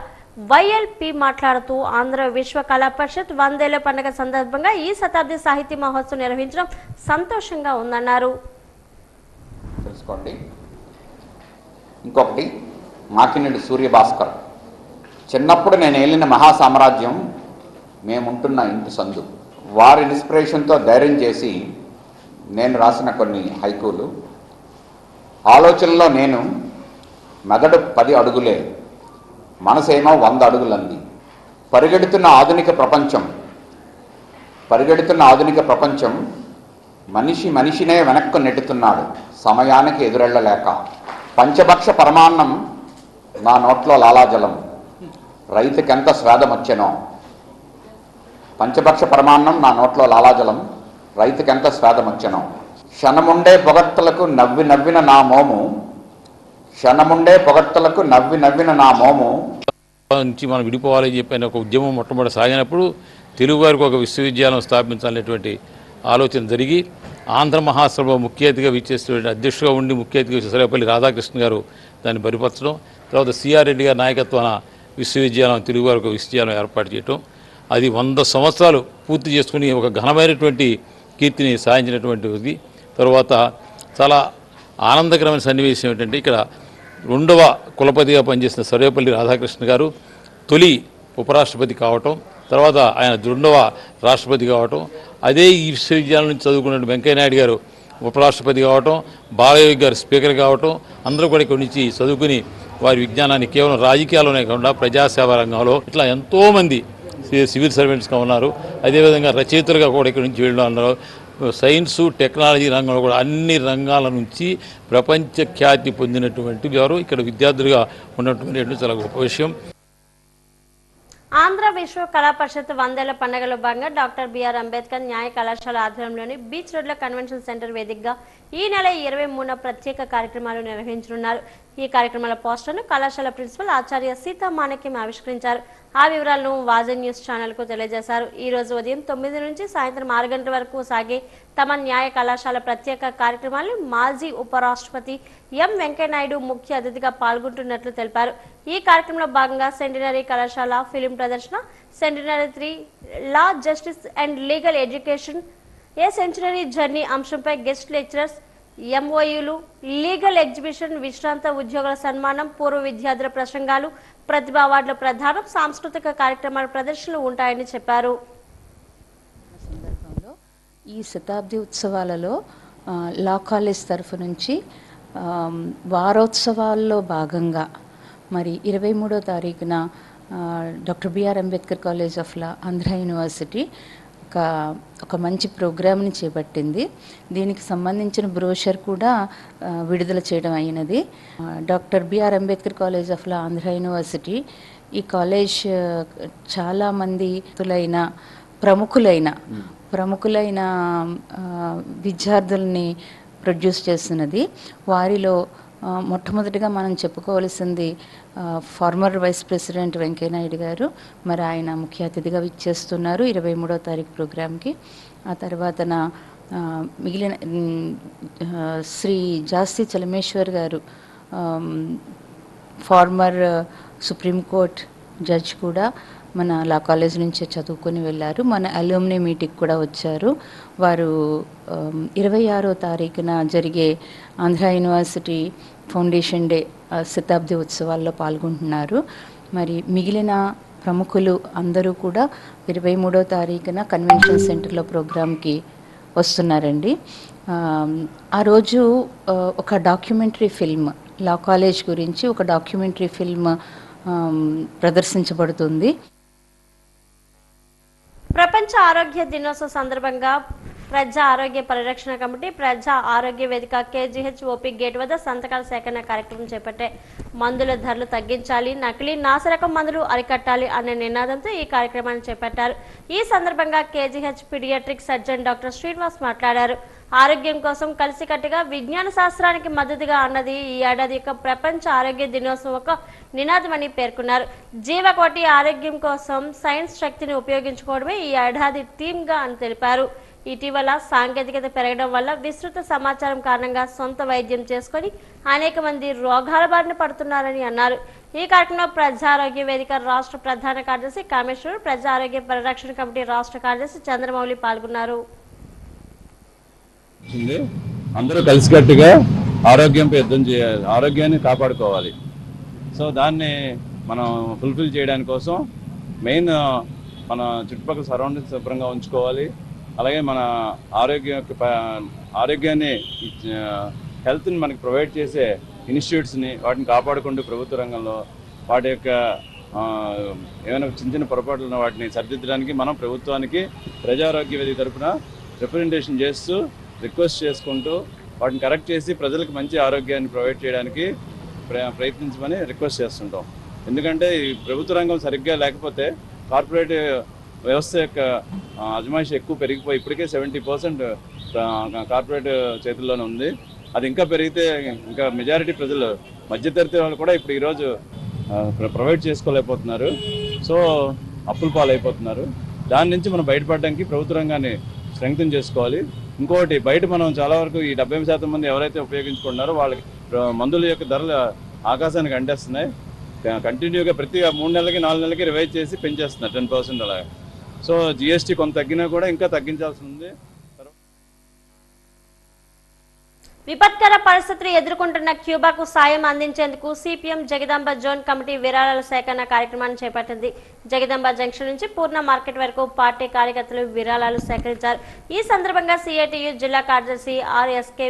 వైఎల్పి మాట్లాడుతూ ఆంధ్ర విశ్వ కళా పరిషత్ 100 ఏళ్ల పండుగ సందర్భంగా ఈ శతాబ్ది సాహితీ మహోత్సవం నిర్వహించడం సంతోషంగా ఉందన్నారు. తెలుసుకోండి. ఇంకొకటి మాకినేడు సూర్యభాస్కర్, చిన్నప్పుడు నేను ఏలిన మహాసామ్రాజ్యం మేముంటున్న ఇంటి సందు. వారి ఇన్స్పిరేషన్తో ధైర్యం చేసి నేను రాసిన కొన్ని హైకూలు. ఆలోచనలో నేను మెదడు 10 అడుగులే, మనసేమో 100 అడుగులంది. పరిగెడుతున్న ఆధునిక ప్రపంచం మనిషినే వెనక్కు నెట్టుతున్నాడు, సమయానికి ఎదురెళ్ళలేక. పంచభక్ష పరమాన్నం నా నోట్లో లాలాజలం, రైతుకెంత స్వేదమొచ్చెనో. పంచభక్ష పరమాన్నం నా నోట్లో లాలాజలం, రైతుకెంత స్వేదమొచ్చెనో. క్షణముండే పొగట్టలకు నవ్వి నవ్విన నా మోము నుంచి మనం విడిపోవాలని చెప్పిన ఒక ఉద్యమం మొట్టమొదటి సాగినప్పుడు తెలుగువారికి ఒక విశ్వవిద్యాలయం స్థాపించాలనేటువంటి ఆలోచన జరిగి ఆంధ్ర మహాసభ ముఖ్య అతిథిగా విచ్చేసినటువంటి అధ్యక్షుడిగా ఉండి ముఖ్య అతిథిగా సర్వేపల్లి రాధాకృష్ణ గారు దాన్ని బరిపరచడం, తర్వాత సిఆర్ రెడ్డి గారి నాయకత్వాన విశ్వవిద్యాలయం తెలుగువారికి ఒక విశ్వవిద్యాలయం ఏర్పాటు చేయడం, అది 100 సంవత్సరాలు పూర్తి చేసుకుని ఒక ఘనమైనటువంటి కీర్తిని సాధించినటువంటిది. తర్వాత చాలా ఆనందకరమైన సన్నివేశం ఏంటంటే ఇక్కడ 2వ కులపతిగా పనిచేసిన సర్వేపల్లి రాధాకృష్ణ గారు తొలి ఉపరాష్ట్రపతి కావటం, తర్వాత ఆయన 2వ రాష్ట్రపతి కావటం, అదే ఈ విశ్వవిద్యాలయం నుంచి చదువుకున్న వెంకయ్యనాయుడు గారు ఉపరాష్ట్రపతి కావటం, బాలయోగి గారు స్పీకర్ కావటం, అందరూ కూడా ఇక్కడ నుంచి చదువుకుని వారి విజ్ఞానాన్ని కేవలం రాజకీయాల్లోనే కాకుండా ప్రజాసేవా రంగంలో ఇట్లా ఎంతోమంది సివిల్ సర్వెంట్స్గా ఉన్నారు. అదేవిధంగా రచయితలుగా కూడా ఇక్కడ నుంచి వెళ్ళడం అన్నారు. సైన్సు, టెక్నాలజీ రంగంలో కూడా అన్ని రంగాల నుంచి ప్రపంచ ఖ్యాతి పొందినటువంటి వారు ఇక్కడ విద్యార్థులుగా ఉన్నటువంటి చాలా గొప్ప విషయం. ఆంధ్ర విశ్వ కళా పరిషత్ 100 ఏళ్ల పండుగలో భాగంగా డాక్టర్ బిఆర్ అంబేద్కర్ న్యాయ కళాశాల ఆధ్వర్యంలోని బీచ్ రోడ్ల కన్వెన్షన్ సెంటర్ వేదికగా ఈ నెల 23న ప్రత్యేక కార్యక్రమాలు నిర్వహించనున్నారు. ఈ కార్యక్రమాల పోస్టర్ను కళాశాల ప్రిన్సిపల్ ఆచార్య సీతా మాణిక్యం ఆవిష్కరించారు. ఆ వివరాలను వాజన్ న్యూస్ ఛానల్కు తెలియజేశారు. ఈ రోజు ఉదయం 9 నుంచి సాయంత్రం 6 గంటల వరకు సాగే తమ న్యాయ కళాశాల ప్రత్యేక కార్యక్రమాలు మాజీ ఉపరాష్ట్రపతి ఎం వెంకయ్యనాయుడు ముఖ్య అతిథిగా పాల్గొంటున్నట్లు తెలిపారు. ఈ కార్యక్రమంలో భాగంగా సెంటినరీ కళాశాల ఫిలిం ప్రదర్శన, centenary 3 law, justice and legal education, A centenary journey అంశంపై గెస్ట్ లెక్చరర్స్, ఎంఓయూలు, లీగల్ ఎగ్జిబిషన్, విశ్రాంత ఉద్యోగుల సన్మానం, పూర్వ విద్యార్థుల ప్రసంగాలు, ప్రతిభా అవార్డుల ప్రదానం, సాంస్కృతిక కార్యక్రమాల ప్రదర్శనలు ఉంటాయని చెప్పారు. ఈ శతాబ్ది ఉత్సవాలలో లా కాలేజ్ తరఫు నుంచి వారోత్సవాల్లో భాగంగా మరి 23వ తారీఖున doctor BR Ambedkar college of law, Andhra university ఒక మంచి ప్రోగ్రామ్ని చేపట్టింది. దీనికి సంబంధించిన బ్రోషర్ కూడా విడుదల చేయడం అయినది. Doctor BR Ambedkar college of law, Andhra university ఈ కాలేజ్ చాలామంది ప్రముఖులైన విద్యార్థుల్ని ప్రొడ్యూస్ చేస్తున్నది. వారిలో మొట్టమొదటిగా మనం చెప్పుకోవాల్సింది ఫార్మర్ వైస్ ప్రెసిడెంట్ వెంకయ్యనాయుడు గారు. మరి ఆయన ముఖ్య అతిథిగా విచ్చేస్తున్నారు 23వ తారీఖు ప్రోగ్రాంకి. ఆ తర్వాతన మిగిలిన శ్రీ జాస్తి చలమేశ్వర్ గారు ఫార్మర్ సుప్రీంకోర్ట్ జడ్జ్ కూడా మన లా కాలేజ్ నుంచే చదువుకొని వెళ్ళారు. మన అల్యూమినీ మీటింగ్ కూడా వచ్చారు. వారు 26వ తారీఖున జరిగే ఆంధ్ర యూనివర్సిటీ ఫౌండేషన్ డే శతాబ్ది ఉత్సవాల్లో పాల్గొంటున్నారు. మరి మిగిలిన ప్రముఖులు అందరూ కూడా 23వ తారీఖున కన్వెన్షన్ సెంటర్లో ప్రోగ్రాంకి వస్తున్నారండి. ఆ రోజు ఒక డాక్యుమెంటరీ ఫిల్మ్ లా కాలేజ్ గురించి ఒక డాక్యుమెంటరీ ఫిల్మ్ ప్రదర్శించబడుతుంది. ప్రపంచ ఆరోగ్య దినోత్సవ సందర్భంగా ప్రజా ఆరోగ్య పరిరక్షణ కమిటీ ప్రజా ఆరోగ్య వేదిక కేజీహెచ్ ఓపీ గేట్ వద్ద సంతకాల సేకరణ కార్యక్రమం చేపట్టే మందుల ధరలు తగ్గించాలి, నకిలీ నాసిరకం మందులు అరికట్టాలి అనే నినాదంతో ఈ కార్యక్రమాన్ని చేపట్టారు. ఈ సందర్భంగా KGH paediatric surgeon doctor Srinivas మాట్లాడారు. ఆరోగ్యం కోసం కలిసికట్టుగా విజ్ఞాన శాస్త్రానికి మద్దతుగా అన్నది ఈ ఏడాది యొక్క ప్రపంచ ఆరోగ్య దినోత్సవం ఒక నినాదమని పేర్కొన్నారు. జీవకోటి ఆరోగ్యం కోసం సైన్స్ శక్తిని ఉపయోగించుకోవడమే ఈ ఏడాది థీమ్గా అని తెలిపారు. ఇటీవల సాంకేతికత పెరగడం వల్ల విస్తృత సమాచారం కారణంగా సొంత వైద్యం చేసుకొని అనేక మంది రోగాల బారిన పడుతున్నారని అన్నారు. ఈ కార్యక్రమంలో ప్రజా ఆరోగ్య వేదిక రాష్ట్ర ప్రధాన కార్యదర్శి కామేశ్వర్, ప్రజా ఆరోగ్య పరిరక్షణ కమిటీ రాష్ట్ర కార్యదర్శి చంద్రమౌళి పాల్గొన్నారు. అందరూ కలిసికట్టుగా ఆరోగ్యంపై యుద్ధం చేయాలి, ఆరోగ్యాన్ని కాపాడుకోవాలి. సో దాన్ని మనం ఫుల్ఫిల్ చేయడానికి కోసం మెయిన్ మన చుట్టుపక్కల సరౌండింగ్స్ శుభ్రంగా ఉంచుకోవాలి. అలాగే మన ఆరోగ్యాన్ని హెల్త్ని మనకి ప్రొవైడ్ చేసే ఇన్స్టిట్యూట్స్ని వాటిని కాపాడుకుంటూ ప్రభుత్వ రంగంలో వాటి యొక్క ఏమైనా చిన్న చిన్న పొరపాట్లు ఉన్న వాటిని సరిదిద్దడానికి మనం ప్రభుత్వానికి ప్రజారోగ్య వేదిక తరఫున రిప్రజెంటేషన్ చేస్తూ రిక్వెస్ట్ చేసుకుంటూ వాటిని కరెక్ట్ చేసి ప్రజలకు మంచి ఆరోగ్యాన్ని ప్రొవైడ్ చేయడానికి ప్రయత్నించమని రిక్వెస్ట్ చేస్తుంటాం. ఎందుకంటే ఈ ప్రభుత్వ రంగం సరిగ్గా లేకపోతే కార్పొరేట్ వ్యవస్థ యొక్క అజమాయిషి ఎక్కువ పెరిగిపోయి ఇప్పటికే 70% కార్పొరేట్ చేతుల్లోనే ఉంది. అది ఇంకా పెరిగితే ఇంకా మెజారిటీ ప్రజలు మధ్యతరగతి వాళ్ళు కూడా ఇప్పుడు ఈరోజు ప్రొవైడ్ చేసుకోలేకపోతున్నారు. సో అప్పుల పాలైపోతున్నారు. దాని నుంచి మనం బయటపడడానికి ప్రభుత్వ రంగాన్ని స్ట్రెంగ్తన్ చేసుకోవాలి. ఇంకోటి బయట మనం చాలా వరకు ఈ 70% మంది ఎవరైతే ఉపయోగించుకుంటున్నారో వాళ్ళకి మందుల యొక్క ధరలు ఆకాశానికి అంటేస్తున్నాయి. కంటిన్యూగా ప్రతి 3 నెలలకి 4 నెలలకి రివైజ్ చేసి పెంచేస్తున్నారు 10% అలాగే. సో జిఎస్టీ కొంత తగ్గినా కూడా ఇంకా తగ్గించాల్సి ఉంది. విపత్కర పరిస్థితులు ఎదుర్కొంటున్న క్యూబాకు సాయం అందించేందుకు సిపిఎం జగదాంబ జోన్ కమిటీ విరాళాల సేకరణ కార్యక్రమాన్ని చేపట్టింది. జగదాంబ జంక్షన్ నుంచి పూర్ణ మార్కెట్ వరకు పార్టీ కార్యకర్తలు విరాళాలు సేకరించారు. ఈ సందర్భంగా సిఐటియు జిల్లా కార్యదర్శి ఆర్ఎస్కే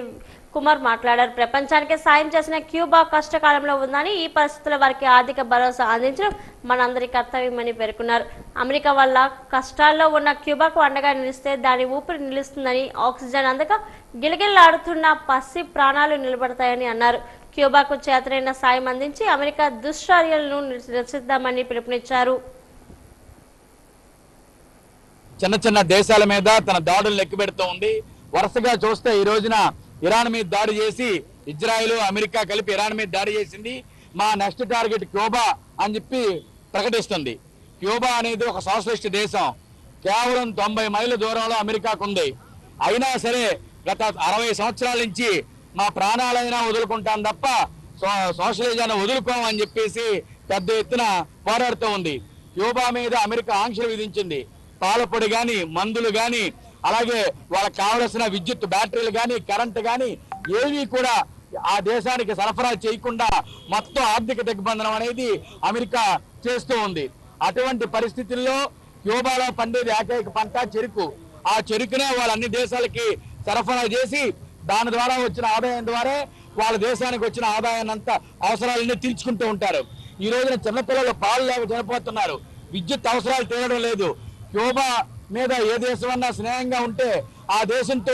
కుమార్ మాట్లాడారు. ప్రపంచానికి సాయం చేసిన క్యూబా కష్టకాలంలో ఉందని, ఈ పరిస్థితుల్లో వారికి ఆర్థిక భరోసా అందించడం మనందరి కర్తవ్యమని పేర్కొన్నారు. అమెరికా వల్ల కష్టాల్లో ఉన్న క్యూబాకు అండగా నిలిస్తే దాని ఊపిరి నిలుస్తుందని, ఆక్సిజన్ అందక గిలగిల్లాడుతున్న పసి ప్రాణాలు నిలబడతాయని అన్నారు. క్యూబాకు చేతనైన సాయం అందించి అమెరికా దుశ్చర్యలను నిరసిద్దామని పిలుపునిచ్చారు. చిన్న చిన్న దేశాల మీద తన దాడులు లెక్కబెడుతూ ఉంది. వరుసగా చూస్తే ఈ రోజున ఇరాన్ మీద దాడి చేసి ఇజ్రాయెల్ అమెరికా కలిపి ఇరాన్ మీద దాడి చేసింది. మా నెక్స్ట్ టార్గెట్ క్యూబా అని చెప్పి ప్రకటిస్తుంది. క్యూబా అనేది ఒక సోషలిస్ట్ దేశం. కేవలం 90 మైళ్ళ దూరంలో అమెరికాకు ఉంది. అయినా సరే గత 60 సంవత్సరాల నుంచి మా ప్రాణాలైనా వదులుకుంటాం తప్ప సోషలిజాన్ని వదులుకోమని చెప్పేసి పెద్ద ఎత్తున పోరాడుతూ ఉంది. క్యూబా మీద అమెరికా ఆంక్షలు విధించింది. పాలపొడి కానీ, మందులు కానీ, అలాగే వాళ్ళకి కావలసిన విద్యుత్ బ్యాటరీలు కానీ, కరెంటు కానీ ఏవి కూడా ఆ దేశానికి సరఫరా చేయకుండా మొత్తం ఆర్థిక దిగ్బంధనం అనేది అమెరికా చేస్తూ ఉంది. అటువంటి పరిస్థితుల్లో క్యూబాలో పండేది ఏకైక పంట చెరుకు. ఆ చెరుకునే వాళ్ళు అన్ని దేశాలకి సరఫరా చేసి దాని ద్వారా వచ్చిన ఆదాయం ద్వారా వాళ్ళ దేశానికి వచ్చిన ఆదాయాన్ని అంతా అవసరాలన్నీ తీర్చుకుంటూ ఉంటారు. ఈ రోజున చిన్నపిల్లలు పాలు లేక చనిపోతున్నారు. విద్యుత్ అవసరాలు తీరడం లేదు. క్యూబా మీద ఏ దేశమన్నా స్నేహంగా ఉంటే ఆ దేశంతో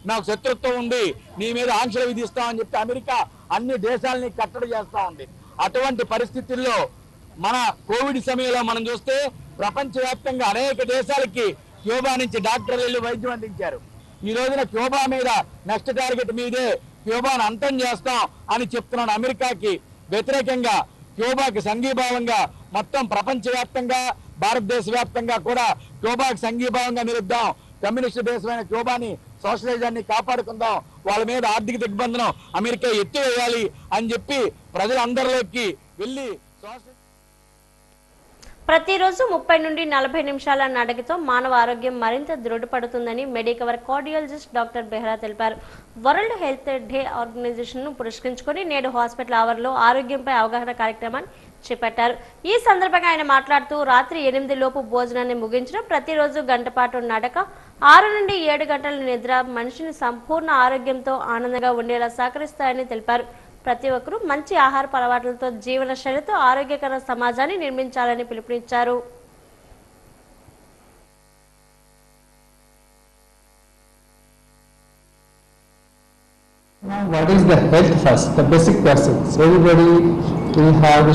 నాకు శత్రుత్వం ఉంది, నీ మీద ఆంక్షలు విధిస్తామని చెప్పి అమెరికా అన్ని దేశాలని కట్టడి చేస్తా ఉంది. అటువంటి పరిస్థితుల్లో మన కోవిడ్ సమయంలో మనం చూస్తే ప్రపంచవ్యాప్తంగా అనేక దేశాలకి క్యూబా నుంచి డాక్టర్లు వెళ్ళి వైద్యం అందించారు. ఈ రోజున క్యూబా మీద నెక్స్ట్ టార్గెట్ మీదే క్యూబాను అంతం చేస్తాం అని చెప్తున్నాను. అమెరికాకి వ్యతిరేకంగా క్యూబాకి సంఘీభావంగా మొత్తం ప్రపంచవ్యాప్తంగా భారతదేశ వ్యాప్తంగా కూడా క్యూబాకి సంఘీభావంగా నిలుద్దాం. కమ్యూనిస్టు దేశమైన క్యూబాని సోషలిజాన్ని కాపాడుకుందాం. వాళ్ళ మీద ఆర్థిక దిగ్బంధనం అమెరికా ఎత్తివేయాలి అని చెప్పి ప్రజలందరిలోకి వెళ్ళి ప్రతిరోజు 30 నుండి 40 నిమిషాల నడకతో మానవ ఆరోగ్యం మరింత దృఢపడుతుందని మెడికవర్ కార్డియాలజిస్ట్ డాక్టర్ బెహ్రా తెలిపారు. వరల్డ్ హెల్త్ డే ఆర్గనైజేషన్ను పురస్కరించుకొని నేడు హాస్పిటల్ ఆవరణలో ఆరోగ్యంపై అవగాహన కార్యక్రమాన్ని చేపట్టారు. ఈ సందర్భంగా ఆయన మాట్లాడుతూ రాత్రి 8 లోపు భోజనాన్ని ముగించడం, ప్రతిరోజు గంట పాటు నడక, 6 నుండి 7 గంటల నిద్ర మనిషిని సంపూర్ణ ఆరోగ్యంతో ఆనందంగా ఉండేలా సహకరిస్తాయని తెలిపారు. ప్రతి ఒక్కరూ మంచి ఆహార అలవాట్లతో జీవన శైలితో ఆరోగ్యకర సమాజాన్ని నిర్మించాలని పిలుపునిచ్చారు. What is the health first? The basic questions. Everybody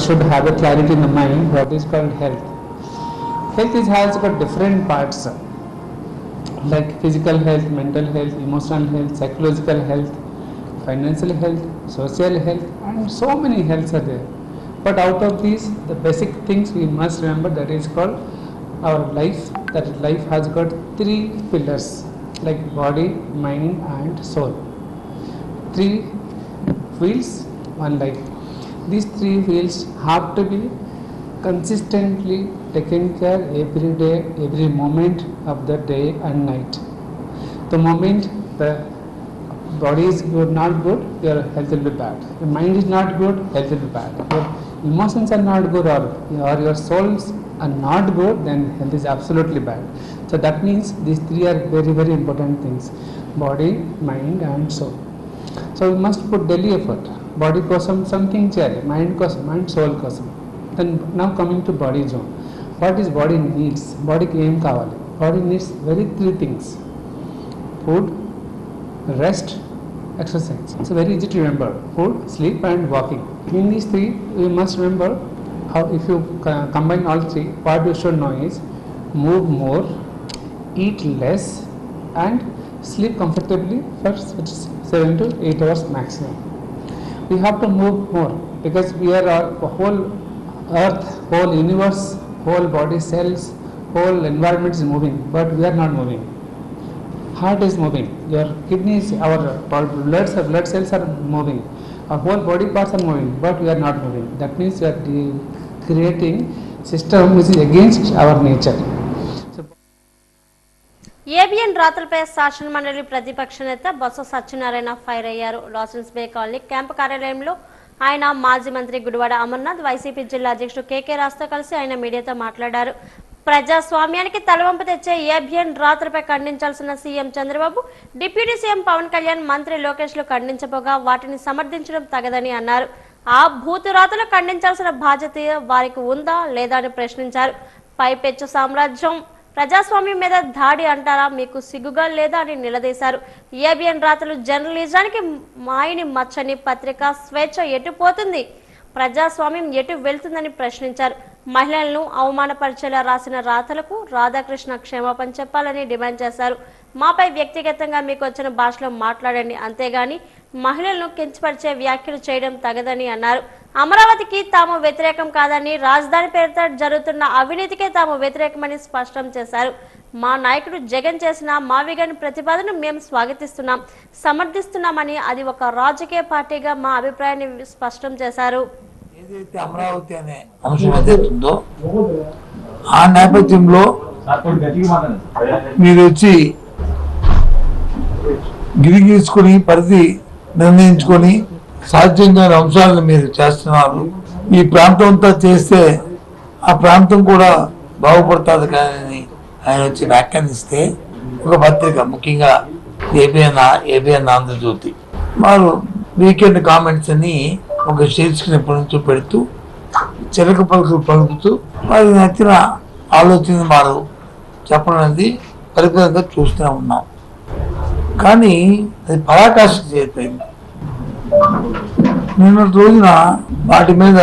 should have a clarity in the mind. What is called health? Health has got different parts, like physical health, mental health, emotional health, psychological health, financial health, social health, and so many healths are there. But out of these, the basic things we must remember, that is called our life. That life has got 3 pillars, like body, mind, and soul. 3 wheels, 1 life. These 3 wheels have to be consistently taken care every day, every moment of the day and night. The moment the body is good, not good, your health will be bad. Your mind is not good, health will be bad. Your emotions are not good, or your souls are not good, then health is absolutely bad. So that means these 3 are very, very important things: body, mind, and soul. So we must put daily effort. Body kosam something cheyali, mind kosam and soul kosam. Then now coming to body zone. What is body needs? Body ki em kavali? Body needs 3 things: food, rest, exercise. It's very easy to remember: food, sleep, and walking. In these 3, we must remember how, if you combine all 3, what you should know is move more, eat less, and sleep comfortably for 7 to 8 hours maximum. We have to move more because we are our whole earth, whole universe, whole body cells, whole environment is moving, but we are not moving. Heart is moving, your kidneys, our blood cells are moving, our whole body parts are moving, but we are not moving. That means we are creating system which is against our nature. ABN రాతలపై శాసన మండలి ప్రతిపక్ష నేత Botsa Satyanarayana fire అయ్యారు. లాసెన్స్ బే colony camp కార్యాలయంలో ఆయన మాజీ మంత్రి గుడివాడ అమర్నాథ్, వైసీపీ జిల్లా అధ్యక్షుడు కేకే రాజ్తో కలిసి ఆయన మీడియాతో మాట్లాడారు. ప్రజాస్వామ్యానికి తలవంపు తెచ్చే ఏబిఎన్ రాతలపై ఖండించాల్సిన CM Chandrababu, deputy CM Pavan Kalyan, మంత్రి లోకేష్లు ఖండించబోగా వాటిని సమర్థించడం తగదని అన్నారు. ఆ భూతు రాతలు ఖండించాల్సిన బాధ్యత వారికి ఉందా లేదా అని ప్రశ్నించారు. పైపెచ్చు సామ్రాజ్యం ప్రజాస్వామ్యం మీద దాడి అంటారా, మీకు సిగ్గుగా లేదా అని నిలదీశారు. ఏబిఎన్ రాతలు జర్నలిజానికి మాయని మచ్చని పత్రికా స్వేచ్ఛ ఎటుపోతుంది, ప్రజాస్వామ్యం ఎటు వెళ్తుందని ప్రశ్నించారు. మహిళలను అవమానపరిచేలా రాసిన రాతలకు రాధాకృష్ణ క్షమాపణ చెప్పాలని డిమాండ్ చేశారు. మాపై వ్యక్తిగతంగా మీకు వచ్చిన భాషలో మాట్లాడండి, అంతేగాని మహిళలను కించపరిచే వ్యాఖ్యలు చేయడం తగదని అన్నారు. అమరావతికి తాము వ్యతిరేకం కాదని, రాజధాని పేరుతో జరుగుతున్న అవినీతికే తాము వ్యతిరేకమని స్పష్టం చేశారు. మా నాయకుడు జగన్ చేసిన మావిగన్ ప్రతిపాదనను మేము స్వాగతిస్తున్నాం, సమర్థిస్తున్నామని, అది ఒక రాజకీయ పార్టీగా మా అభిప్రాయాన్ని స్పష్టం చేశారు. ఏదైతే అమరావతి అనే అంశం ఏదైతుందో ఆ నేపథ్యంలో మీరు వచ్చి గిరిగీసుకుని పరిధి నిర్ణయించుకొని సాధ్యంగా అంశాలను మీరు చేస్తున్నారు. ఈ ప్రాంతం అంతా చేస్తే ఆ ప్రాంతం కూడా బాగుపడుతుంది కానీ ఆయన వచ్చి వ్యాఖ్యానిస్తే ఒక పత్రిక, ముఖ్యంగా ఏబిఎన్ ఆంధ్రజ్యోతి వారు వీకెండ్ కామెంట్స్ అని ఒక శీర్షికను ఎప్పటి నుంచో పెడుతూ చిలక పలుకులు పలుకుతూ వారి నచ్చిన ఆలోచన వారు చెప్పడం అనేది పరికరంగా చూస్తూనే ఉన్నాం. కానీ అది పరాకాష్ఠ చేరిపోయింది. నిన్న రోజున వాటి మీద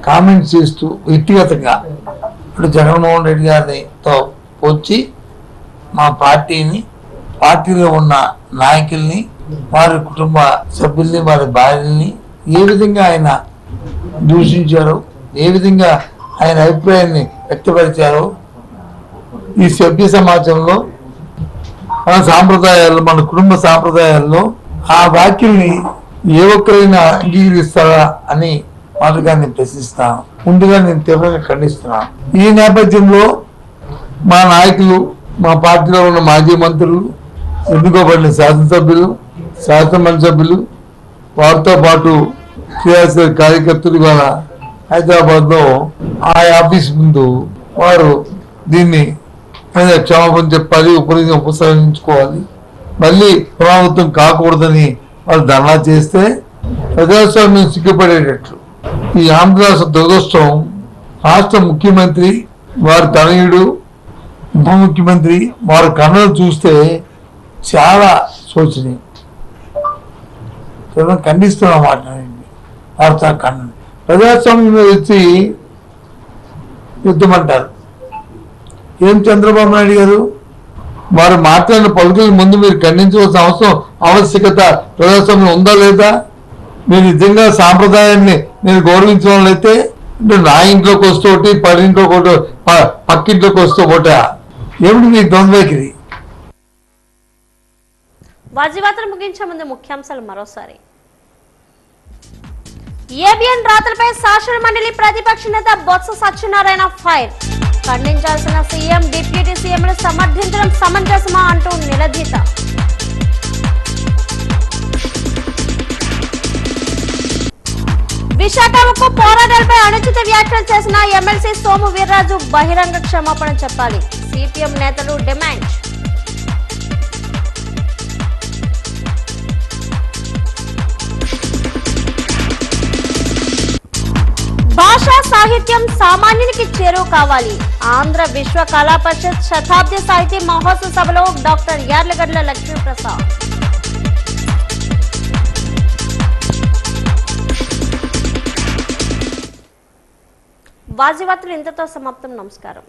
కామెంట్స్ చేస్తూ వ్యక్తిగతంగా ఇప్పుడు జగన్మోహన్ రెడ్డి గారితో వచ్చి మా పార్టీని, పార్టీలో ఉన్న నాయకుల్ని వారి కుటుంబ సభ్యుల్ని, వారి భార్యల్ని ఏ విధంగా ఆయన దూషించారో, ఏ విధంగా ఆయన అభిప్రాయాన్ని వ్యక్తపరిచారో ఈ సభ్య సమాజంలో, మన సాంప్రదాయాల్లో, మన కుటుంబ సాంప్రదాయాల్లో ఆ వ్యాఖ్యల్ని ఏ ఒక్కరైనా అంగీకరిస్తారా అని మాటగా నేను ప్రశ్నిస్తాను. ముందుగా నేను తీవ్రంగా ఖండిస్తున్నాను. ఈ నేపథ్యంలో మా నాయకులు, మా పార్టీలో ఉన్న మాజీ మంత్రులు, ఎన్నుకోబడిన శాసనసభ్యులు, శాసనమండలి సభ్యులు, వారితో పాటు క్రియాశీల కార్యకర్తలు ఇవాళ హైదరాబాద్లో ఆ ఆఫీస్ ముందు వారు దీన్ని క్షమాపణ చెప్పాలి, ఉపసంహరించుకోవాలి, మళ్ళీ పునరావృతం కాకూడదని వాళ్ళు ధర్నా చేస్తే ప్రజాస్వామ్యం సిగ్గుపడేటట్లు ఈ ఆంధ్రరాష్ట్ర దురదృష్టం రాష్ట్ర ముఖ్యమంత్రి, వారి తనయుడు, ఉప ముఖ్యమంత్రి వారి కన్నులు చూస్తే చాలా శోచనీయం. ఖండిస్తున్న మాట వార్తా కన్ను ప్రజాస్వామ్యం వచ్చి యుద్ధమంటారు. ఏం చంద్రబాబు నాయుడు గారు వారు మాట్లాడిన పలుకుల ముందు మీరు ఖండించవలసిన ఆవశ్యకత ప్రజాస్వామ్యం ఉందా లేదా? మీరు నిజంగా సాంప్రదాయాన్ని నేను గౌరవించడం అయితే నా ఇంట్లోకి వస్తూ ఒకటి, పడింట్లోకి ఒకటి, పక్కింట్లోకి వస్తూ ఒకటా? ఏమిటి మీ ద్వంద్వైఖరి? వాజీవార్తలు ముగించే ముందు ముఖ్యాంశాలు మరోసారి. ఏబిఎన్ రాతలపై శాసన మండలి ప్రతిపక్ష నేత బొత్స సత్యనారాయణ ఫైర్. ఖండించాల్సిన సీఎం, డిప్యూటీ సీఎంలు సమర్థించడం సమంజసమా అంటూ నిలదీత. విశాఖ ఉక్కు పోరాటాలపై అనుచిత వ్యాఖ్యలు చేసిన ఎమ్మెల్సీ సోము వీర్రాజు బహిరంగ క్షమాపణ చెప్పాలి. సిపిఎం నేతలు డిమాండ్. భాషా సాహిత్యం సామాన్యునికి చేరువ కావాలి. ఆంధ్ర విశ్వ కళా పరిషత్ శతాబ్ది సాహితీ మహోత్సవ సభలో డాక్టర్ యార్లగడ్ల లక్ష్మీప్రసాద్. వాజీవార్తలు ఇంతతో సమాప్తం. నమస్కారం.